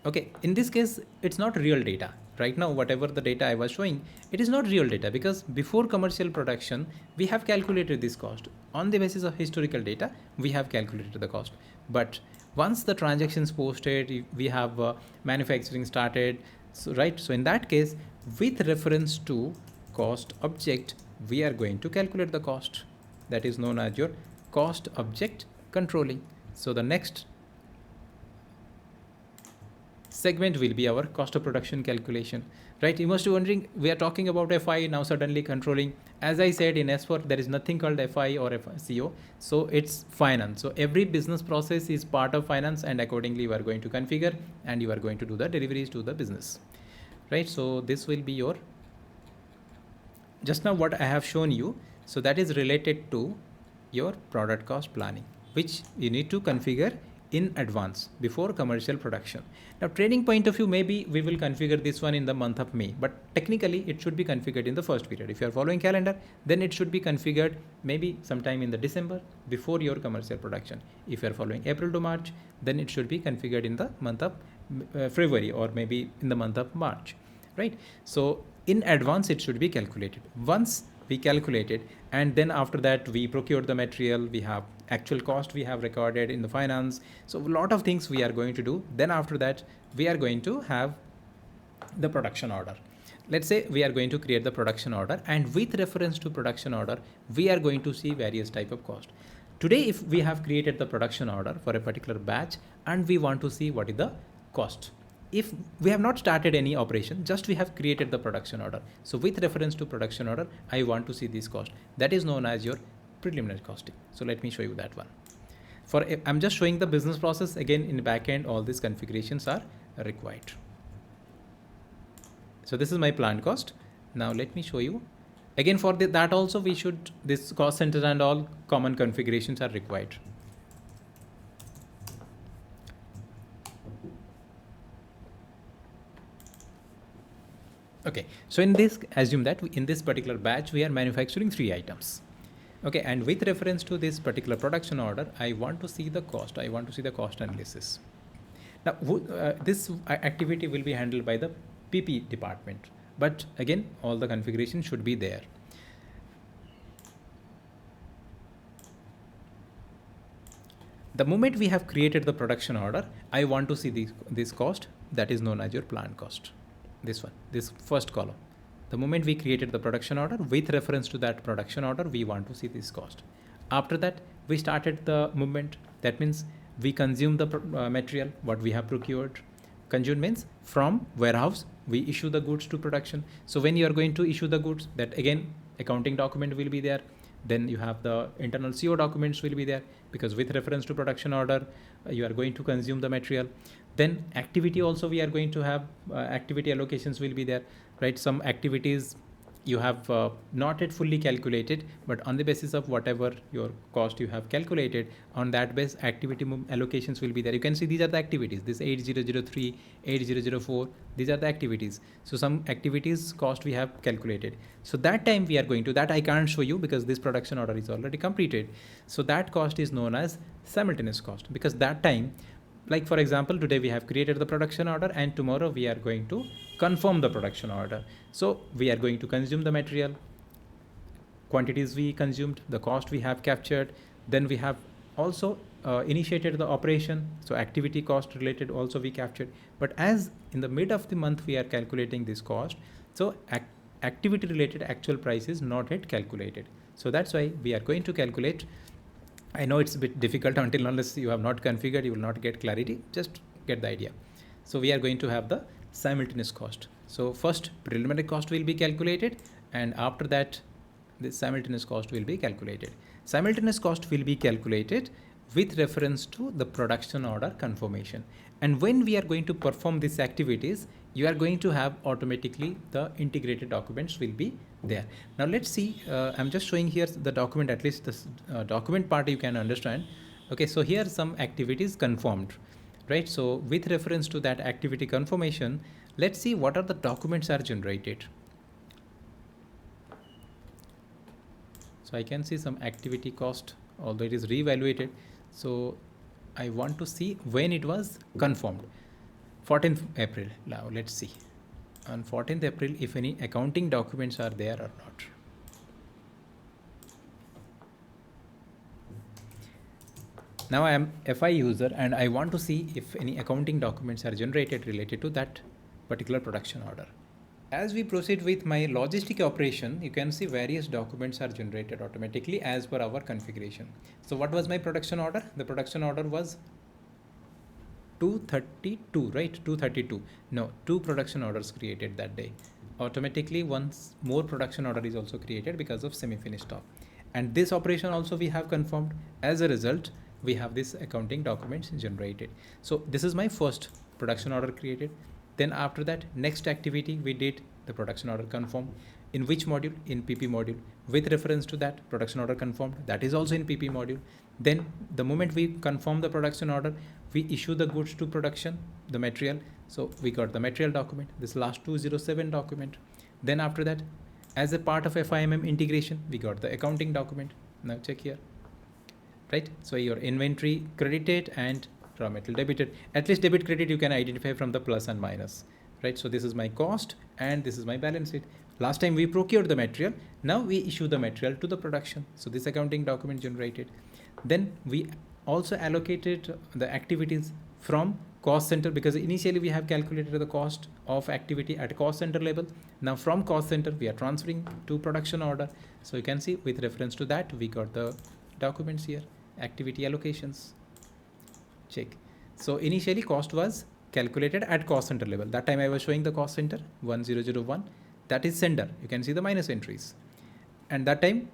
Okay, in this case, it's not real data. Right now, whatever the data I was showing, it is not real data, because before commercial production, we have calculated this cost. On the basis of historical data, we have calculated the cost. But once the transactions posted, we have manufacturing started, so right. So in that case, with reference to cost object, we are going to calculate the cost. That is known as your cost object controlling. So the next segment will be our cost of production calculation, right? You must be wondering, we are talking about FI, now suddenly controlling. As I said, in S4, there is nothing called FI or CO. So it's finance. So every business process is part of finance, and accordingly, you are going to configure and you are going to do the deliveries to the business, right? So this will be your, just now what I have shown you. So that is related to your product cost planning, which you need to configure in advance before commercial production. Now, training point of view, maybe we will configure this one in the month of May, but technically it should be configured in the first period. If you are following calendar, then it should be configured maybe sometime in the December before your commercial production. If you are following April to March, then it should be configured in the month of February, or maybe in the month of March, right? So in advance, it should be calculated. Once we calculate it, and then after that we procure the material, we have actual cost we have recorded in the finance. So a lot of things we are going to do. Then after that, we are going to have the production order. Let's say we are going to create the production order, and with reference to production order, we are going to see various type of cost. Today, if we have created the production order for a particular batch, and we want to see what is the cost. If we have not started any operation, just we have created the production order. So with reference to production order, I want to see this cost. That is known as your preliminary costing. So let me show you that one. I'm just showing the business process. Again, in the back end, all these configurations are required. So this is my plant cost. Now let me show you Again, for that also we should, this cost center and all common configurations are required. Okay, so in this, assume that in this particular batch we are manufacturing 3 items. Okay, and with reference to this particular production order, I want to see the cost. I want to see the cost analysis. Now, this activity will be handled by the PP department, but again, all the configuration should be there. The moment we have created the production order, I want to see this cost, that is known as your plant cost. This one, this first column. The moment we created the production order, with reference to that production order, we want to see this cost. After that, we started the movement. That means we consume the material, what we have procured. Consume means from warehouse, we issue the goods to production. So when you are going to issue the goods, that again, accounting document will be there. Then you have the internal CO documents will be there, because with reference to production order, you are going to consume the material. Then activity also we are going to have, activity allocations will be there, right? Some activities you have not yet fully calculated, but on the basis of whatever your cost you have calculated, on that base activity allocations will be there. You can see these are the activities, this 8003, 8004, these are the activities. So some activities cost we have calculated. So that time we are going to, that I can't show you because this production order is already completed. So that cost is known as simultaneous cost, because that time, like for example, today we have created the production order and tomorrow we are going to confirm the production order. So we are going to consume the material, quantities we consumed, the cost we have captured. Then we have also initiated the operation. So activity cost related also we captured. But as in the mid of the month we are calculating this cost, so activity related actual price is not yet calculated. So that's why we are going to calculate. I know it's a bit difficult, until unless you have not configured, you will not get clarity. Just get the idea. So we are going to have the simultaneous cost. So first preliminary cost will be calculated, and after that the simultaneous cost will be calculated. Simultaneous cost will be calculated with reference to the production order confirmation. And when we are going to perform these activities, you are going to have automatically the integrated documents will be there. Now let's see, I'm just showing here the document, at least this document part you can understand. Okay, so here some activities confirmed, right? So with reference to that activity confirmation, let's see what are the documents are generated. So I can see some activity cost, although it is reevaluated. So I want to see when it was confirmed. 14th April. Now let's see on 14th April if any accounting documents are there or not. Now I am FI user and I want to see if any accounting documents are generated related to that particular production order. As we proceed with my logistic operation, you can see various documents are generated automatically as per our configuration. So what was my production order? The production order was 232, right? 232. No, 2 production orders created that day. Automatically once more production order is also created because of semi-finished stock. And this operation also we have confirmed. As a result, we have this accounting documents generated. So this is my first production order created. Then after that, next activity we did the production order confirm. In which module? In PP module. With reference to that production order confirmed, that is also in PP module. Then the moment we confirm the production order, we issue the goods to production, the material. So we got the material document, this last 207 document. Then after that, as a part of FIMM integration, we got the accounting document. Now check here, right? So your inventory credited and raw material debited. At least debit credit you can identify from the plus and minus, right? So this is my cost and this is my balance sheet. Last time we procured the material, now we issue the material to the production. So this accounting document generated. Then we also allocated the activities from cost center, because initially we have calculated the cost of activity at cost center level. Now from cost center we are transferring to production order. So you can see with reference to that we got the documents here, activity allocations. Check. So initially cost was calculated at cost center level. That time I was showing the cost center 1001, that is sender. You can see the minus entries. And that time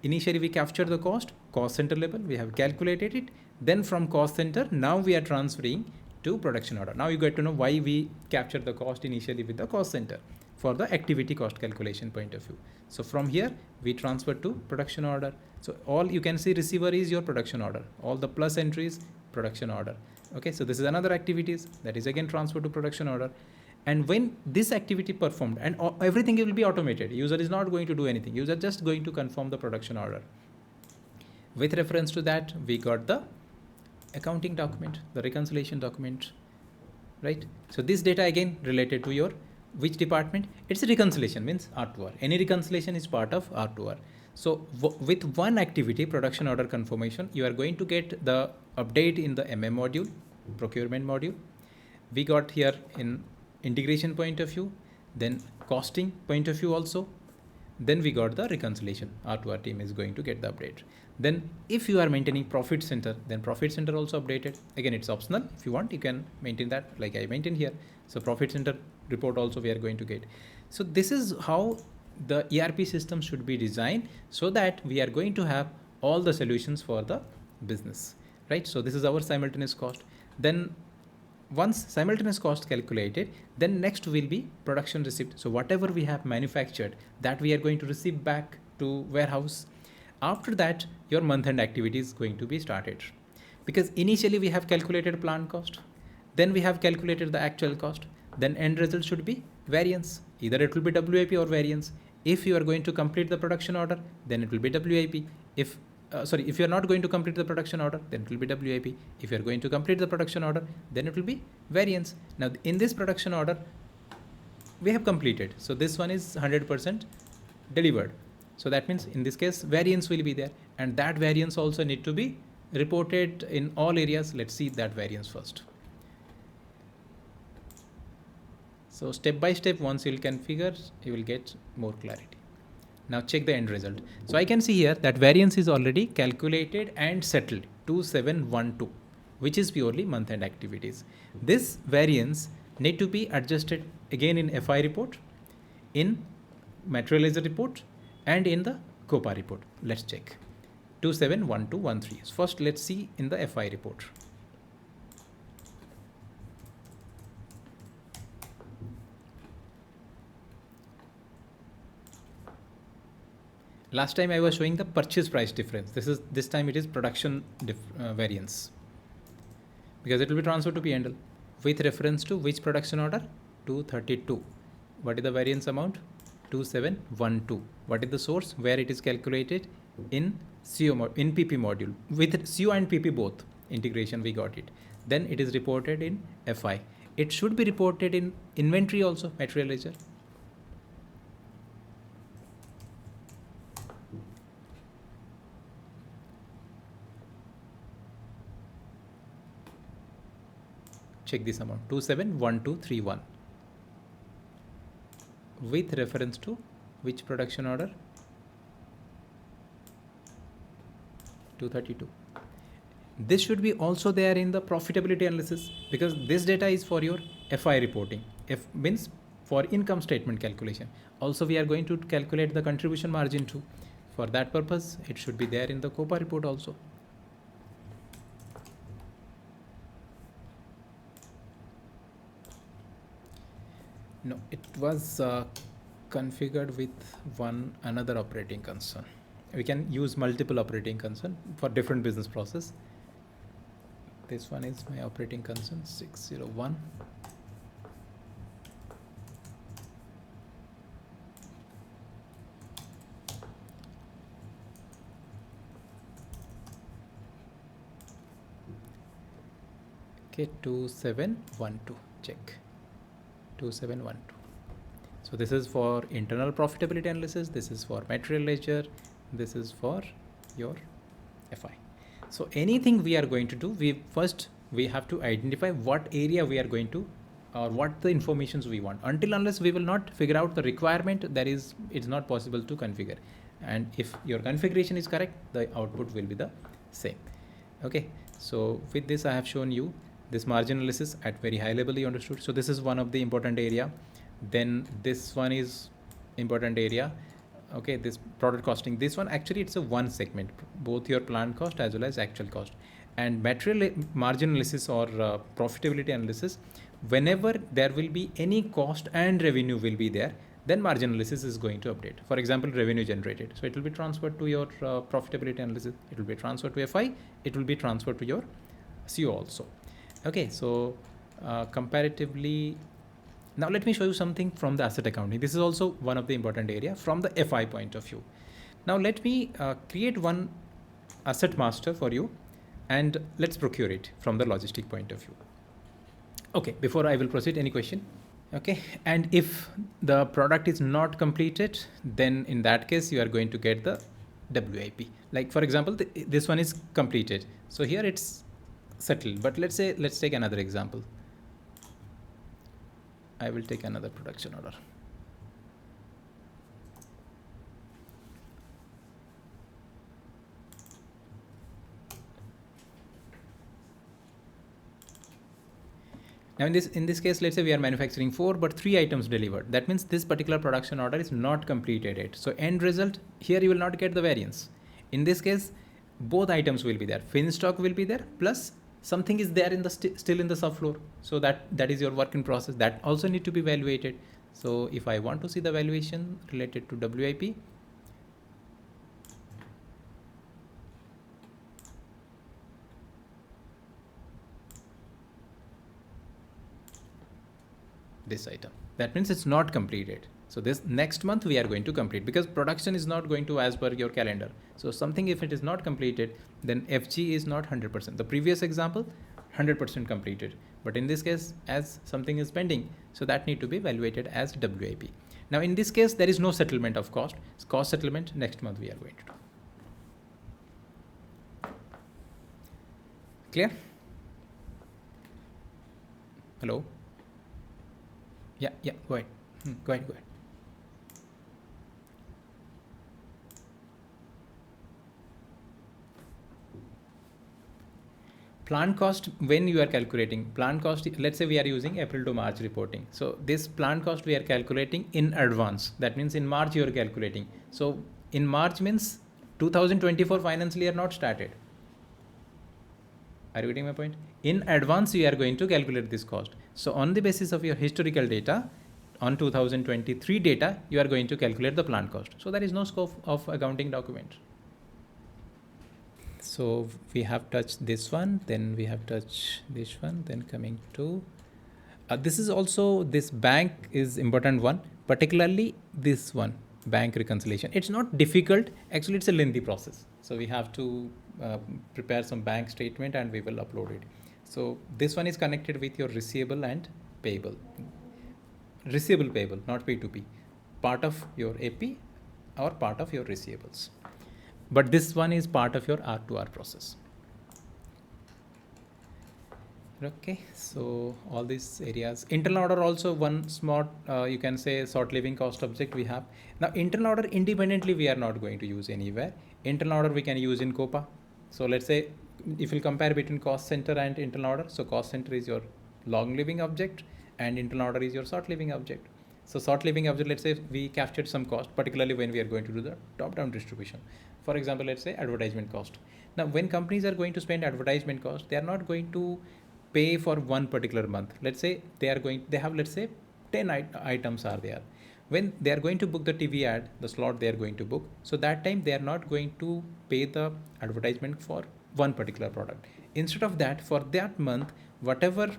initially we captured the cost center level, we have calculated it. Then from cost center, now we are transferring to production order. Now you get to know why we captured the cost initially with the cost center. for the activity cost calculation point of view. So from here we transfer to production order. So all you can see receiver is your production order, all the plus entries production order. Okay, so this is another activities that is again transferred to production order. And when this activity performed, and everything will be automated, user is not going to do anything, user just going to confirm the production order. With reference to that, we got the accounting document, the reconciliation document, right? So this data again related to your which department? It's a reconciliation, means R2R. Any reconciliation is part of R2R. So with one activity, production order confirmation, you are going to get the update in the MM module, procurement module. We got here in integration point of view, then costing point of view also. Then we got the reconciliation. R2R team is going to get the update. Then if you are maintaining profit center, then profit center also updated. Again, it's optional. If you want, you can maintain that like I maintain here. So profit center report also we are going to get. So this is how the ERP system should be designed, so that we are going to have all the solutions for the business, right? So this is our simultaneous cost. Then once simultaneous cost calculated, then next will be production receipt. So whatever we have manufactured, that we are going to receive back to warehouse. After that, your month-end activity is going to be started, because initially we have calculated plant cost, then we have calculated the actual cost, then end result should be variance. Either it will be WIP or variance. If you are going to complete the production order, then it will be WIP. If you are not going to complete the production order, then it will be WIP. If you are going to complete the production order, then it will be variance. Now in this production order, we have completed. So this one is 100% delivered. So that means in this case, variance will be there, and that variance also need to be reported in all areas. Let's see that variance first. So step by step, once you will configure, you will get more clarity. Now check the end result. So I can see here that variance is already calculated and settled 2712, which is purely month-end activities. This variance need to be adjusted again in FI report, in material ledger report, and in the COPA report. Let's check 271213. First, let's see in the FI report. Last time I was showing the purchase price difference. This time it is production variance, because it will be transferred to P&L with reference to which production order? 232. What is the variance amount? 2712. What is the source? Where it is calculated? In CO in PP module, with CO and PP both integration we got it. Then it is reported in FI. It should be reported in inventory also, material ledger. Check this amount, 271231. With reference to which production order? 232. This should be also there in the profitability analysis, because this data is for your FI reporting. F means for income statement calculation. Also we are going to calculate the contribution margin too. For that purpose, it should be there in the COPA report also. No, it was configured with another operating concern. We can use multiple operating concern for different business process. This one is my operating concern 601. Okay, 2712. Check. 2712. So this is for internal profitability analysis. This is for material ledger. This is for your FI. So anything we are going to do, we have to identify what area we are going to, or what the informations we want. Unless we will not figure out the requirement, it's not possible to configure. And if your configuration is correct, the output will be the same. Okay. So with this, I have shown you this margin analysis at very high level you understood. So this is one of the important area. Then this one is important area. Okay, this product costing, this one actually it's a one segment, both your plant cost as well as actual cost. And material margin analysis or profitability analysis, whenever there will be any cost and revenue will be there, then margin analysis is going to update. For example, revenue generated. So it will be transferred to your profitability analysis. It will be transferred to FI. It will be transferred to your CO also. Okay, so comparatively, now let me show you something from the asset accounting. This is also one of the important area from the FI point of view. Now let me create one asset master for you, and let's procure it from the logistic point of view. Okay, before I will proceed, any question? Okay, and if the product is not completed, then in that case you are going to get the WIP. Like for example, this one is completed, so here it's settled. But let's take another example. I will take another production order. Now in this case, let's say we are manufacturing 4, but 3 items delivered. That means this particular production order is not completed yet. So end result, here you will not get the variance. In this case, both items will be there. Finished stock will be there, plus something is there in the still in the subfloor. So that is your work in process. That also need to be evaluated. So if I want to see the valuation related to WIP, this item, that means it's not completed. So this next month we are going to complete, because production is not going to as per your calendar. So something, if it is not completed, then FG is not 100%. The previous example, 100% completed. But in this case, as something is pending, so that need to be evaluated as WIP. Now in this case, there is no settlement of cost. Cost settlement next month we are going to do. Clear? Hello? Yeah, go ahead. Go ahead. Plant cost, when you are calculating plant cost, let's say we are using April to March reporting. So this plant cost we are calculating in advance. That means in March you are calculating. So in March means 2024 financial year not started. Are you getting my point? In advance, you are going to calculate this cost. So on the basis of your historical data, on 2023 data, you are going to calculate the plant cost. So there is no scope of accounting document. So we have touched this one, then we have touched this one, then coming to, this is also, this bank is important one, particularly this one, bank reconciliation. It's not difficult, actually it's a lengthy process. So we have to prepare some bank statement and we will upload it. So this one is connected with your receivable and payable. Receivable payable, not P2P. Part of your AP or part of your receivables. But this one is part of your R2R process. Okay, so all these areas. Internal order also one smart, you can say short living cost object we have. Now internal order independently we are not going to use anywhere. Internal order we can use in COPA. So let's say if you compare between cost center and internal order, so cost center is your long living object and internal order is your short living object. So short living object, let's say we captured some cost, particularly when we are going to do the top-down distribution. For example, let's say advertisement cost. Now when companies are going to spend advertisement cost, they are not going to pay for one particular month. Let's say they have let's say 10 items are there. When they are going to book the TV ad, the slot they are going to book, so that time they are not going to pay the advertisement for one particular product. Instead of that, for that month, whatever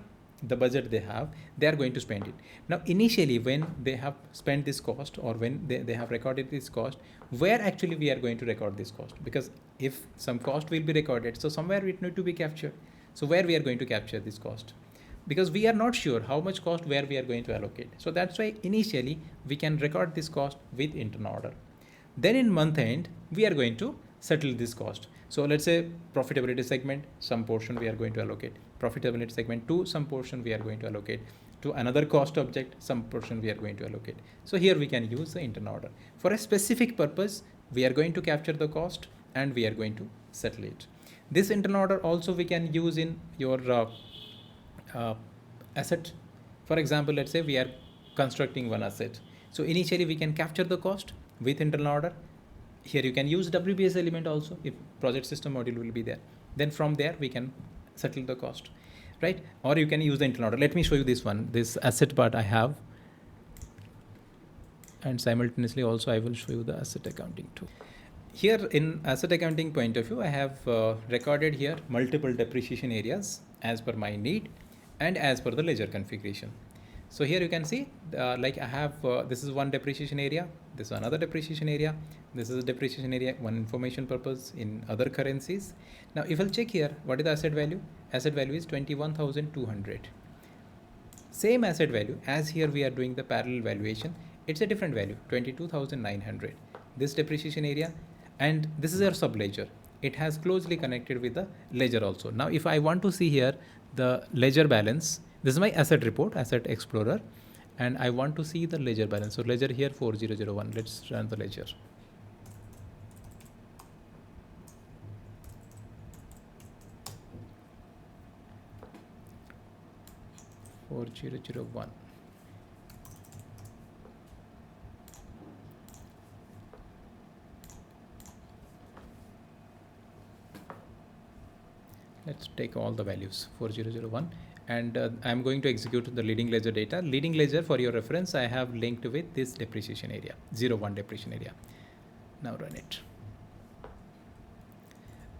the budget they are going to spend it. Now initially when they have spent this cost, or when they have recorded this cost, where actually we are going to record this cost? Because if some cost will be recorded, so somewhere it need to be captured. So where we are going to capture this cost? Because we are not sure how much cost where we are going to allocate. So that's why initially we can record this cost with internal order. Then in month end, we are going to settle this cost. So let's say profitability segment, some portion we are going to allocate. Profitability segment 2, some portion we are going to allocate. To another cost object, some portion we are going to allocate. So here we can use the internal order. For a specific purpose, we are going to capture the cost and we are going to settle it. This internal order also we can use in your asset. For example, let's say we are constructing one asset. So initially we can capture the cost with internal order. Here you can use WBS element also if project system module will be there. Then from there we can settle the cost, right? Or you can use the internal order. Let me show you this one, this asset part I have. and simultaneously also I will show you the asset accounting too. Here in asset accounting point of view, I have recorded here multiple depreciation areas as per my need and as per the ledger configuration. So here you can see like I have this is one depreciation area, this is another depreciation area, this is a depreciation area, one information purpose in other currencies. Now if I'll check here, what is the asset value? Asset value is 21,200. Same asset value as here we are doing the parallel valuation, it's a different value, 22,900. This depreciation area, and this is your sub ledger. It has closely connected with the ledger also. Now if I want to see here the ledger balance, this is my asset report, asset explorer, and I want to see the ledger balance. So ledger here 4001, let's run the ledger. (4001). Let's take all the values 4001, and I'm going to execute the leading ledger data. Leading ledger, for your reference, I have linked with this depreciation area, 01 depreciation area. Now run it.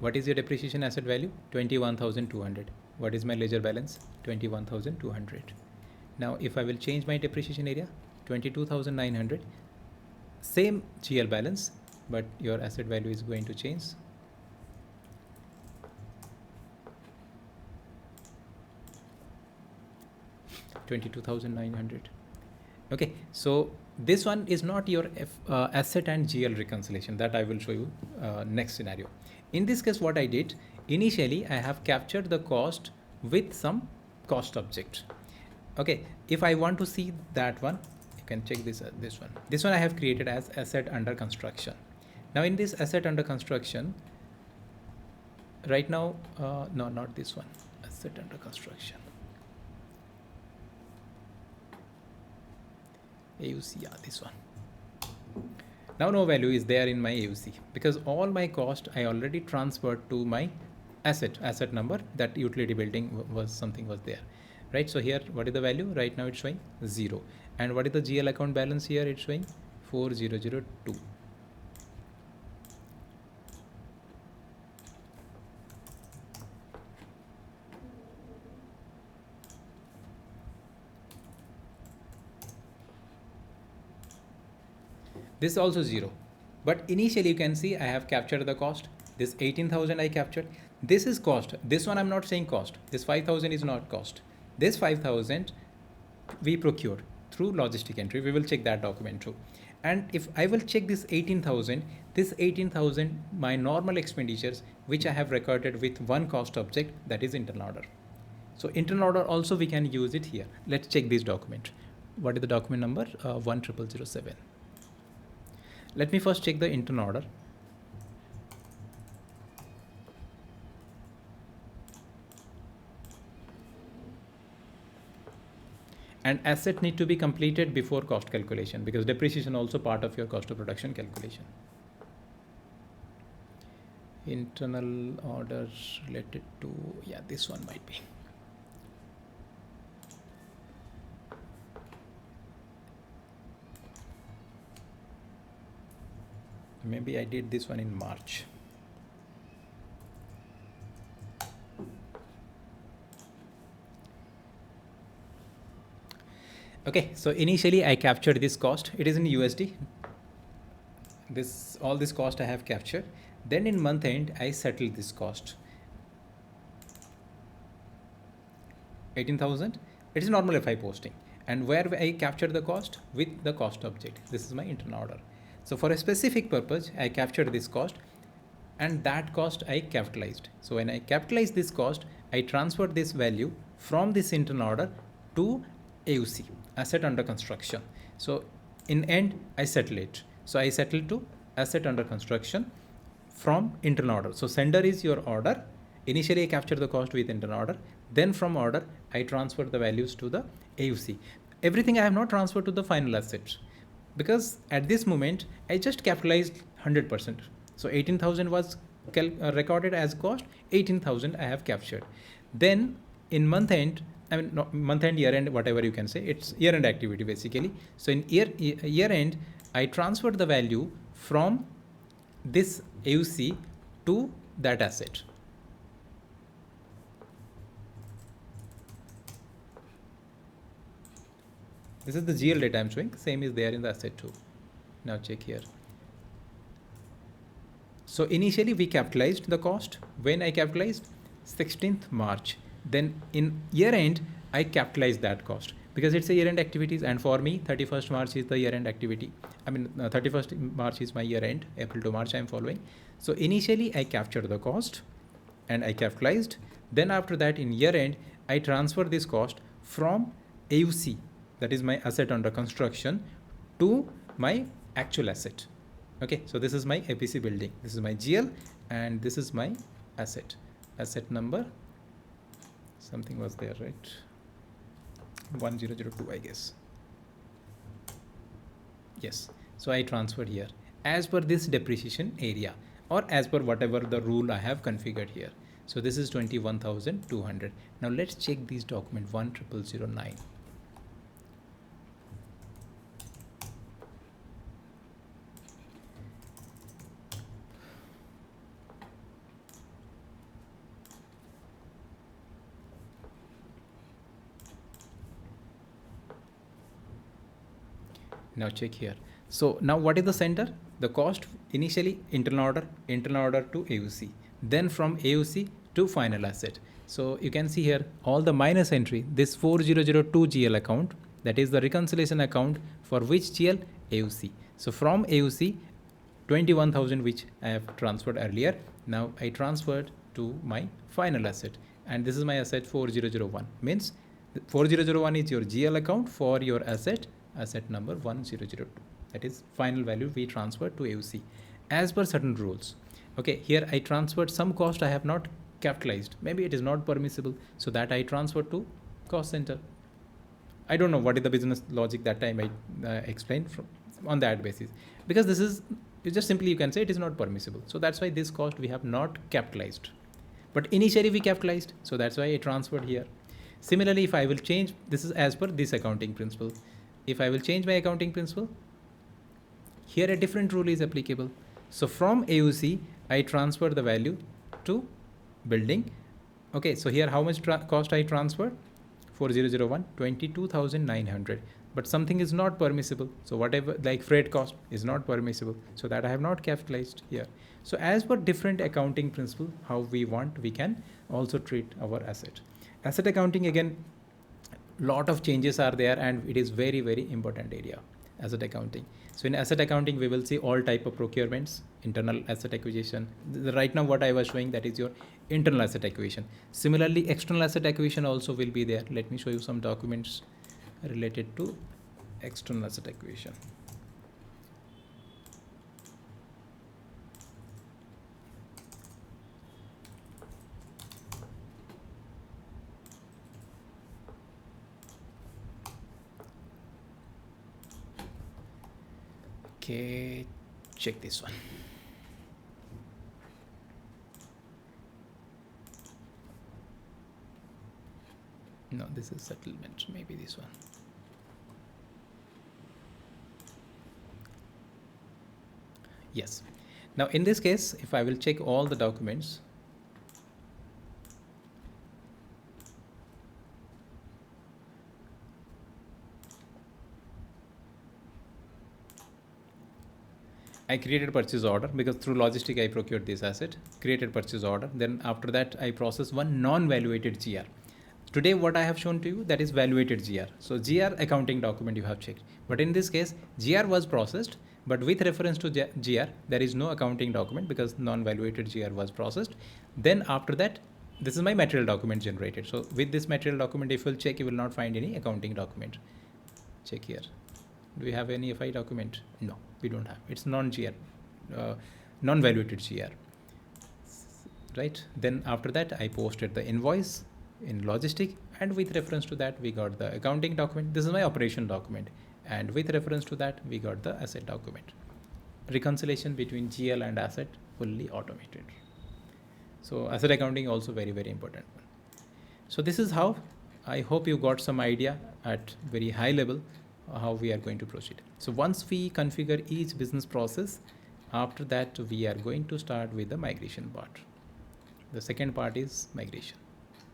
What is your depreciation asset value? 21,200. What is my ledger balance? 21,200. Now if I will change my depreciation area, 22,900, same GL balance, but your asset value is going to change. $22,900. Okay, so this one is not your asset and GL reconciliation, that I will show you next scenario. In this case, what I did initially, I have captured the cost with some cost object. Okay, if I want to see that one, you can check this one. This one I have created as asset under construction. Now in this asset under construction, right now, no, not this one, asset under construction. AUC, yeah, this one. Now no value is there in my AUC because all my cost I already transferred to my asset number, that utility building was there, right? So here, what is the value? Right now it's showing 0. And what is the GL account balance here? It's showing 4002. This is also 0, but initially you can see I have captured the cost. This 18,000 I captured. This is cost. This one I'm not saying cost. This 5,000 is not cost. This 5,000 we procured through logistic entry. We will check that document too. And if I will check this 18,000, this 18,000 my normal expenditures which I have recorded with one cost object, that is internal order. So internal order also we can use it here. Let's check this document. What is the document number? 10007. Let me first check the internal order. And asset need to be completed before cost calculation because depreciation also part of your cost of production calculation. Internal order related to, yeah, this one might be. Maybe I did this one in March. Okay, so initially I captured this cost. It is in USD. All this cost I have captured. Then in month end, I settled this cost. 18,000. It is normal FI posting. And where I captured the cost with the cost object. This is my internal order. So for a specific purpose, I captured this cost and that cost I capitalized. So when I capitalize this cost, I transferred this value from this internal order to AUC, asset under construction. So in end, I settle it. So I settle to asset under construction from internal order. So sender is your order. Initially, I capture the cost with internal order. Then from order, I transfer the values to the AUC. Everything I have not transferred to the final assets because at this moment, I just capitalized 100%. So 18,000 was recorded as cost, 18,000 I have captured. Then in month end, I mean, month end, year end, whatever you can say, it's year end activity basically. So in year end, I transferred the value from this AUC to that asset. This is the GL data I'm showing. Same is there in the asset too. Now check here. So initially we capitalized the cost. When I capitalized 16th March, then in year end, I capitalized that cost because it's a year end activities. And for me, 31st March is the year end activity. I mean, 31st March is my year end, April to March I'm following. So initially I captured the cost and I capitalized. Then after that in year end, I transfer this cost from AUC, that is my asset under construction, to my actual asset. Okay, so this is my APC building, this is my GL, and this is my asset number, something was there, right? 1002, I guess. Yes, so I transferred here as per this depreciation area or as per whatever the rule I have configured here. So this is 21,200. Now let's check these document 10009. Now check here. So now what is the center? The cost initially internal order to AUC, then from AUC to final asset. So you can see here all the minus entry, this 4002 GL account, that is the reconciliation account for which GL? AUC. So from AUC 21,000 which I have transferred earlier, now I transferred to my final asset, and this is my asset 4001. Means 4001 is your GL account for your asset number 1002. That is final value we transferred to AUC as per certain rules. Okay, here I transferred some cost I have not capitalized. Maybe it is not permissible, so that I transferred to cost center. I don't know what is the business logic that time I explained from on that basis, because this is just simply you can say it is not permissible. So that's why this cost we have not capitalized, but initially we capitalized, so that's why I transferred here. Similarly, if I will change, this is as per this accounting principle. If I will change my accounting principle, here a different rule is applicable. So from AUC, I transfer the value to building. Okay, so here how much cost I transferred? 4001, 22,900. But something is not permissible. So whatever, like freight cost is not permissible. So that I have not capitalized here. So as per different accounting principle, how we want, we can also treat our asset. Asset accounting, again, lot of changes are there, and it is very, very important area, asset accounting. So in asset accounting, we will see all type of procurements, internal asset acquisition. Right now what I was showing, that is your internal asset acquisition. Similarly, external asset acquisition also will be there. Let me show you some documents related to external asset acquisition. Okay, check this one. No, this is settlement, maybe this one. Yes. Now in this case, if I will check all the documents, I created purchase order because through logistic I procured this asset, created purchase order. Then after that I process one non-valuated GR. Today what I have shown to you, that is valuated GR. So GR accounting document you have checked. But in this case, GR was processed, but with reference to GR, there is no accounting document because non-valuated GR was processed. Then after that, this is my material document generated. So with this material document, if you'll check, you will not find any accounting document. Check here. Do we have any FI document? No, we don't have. It's non-GR, non-valuated GR, right? Then after that, I posted the invoice in logistic, and with reference to that, we got the accounting document. This is my operation document, and with reference to that, we got the asset document. Reconciliation between GL and asset fully automated. So asset accounting also very, very important one. So this is how I hope you got some idea at very high level how we are going to proceed. So once we configure each business process, after that we are going to start with the migration part. The second part is migration.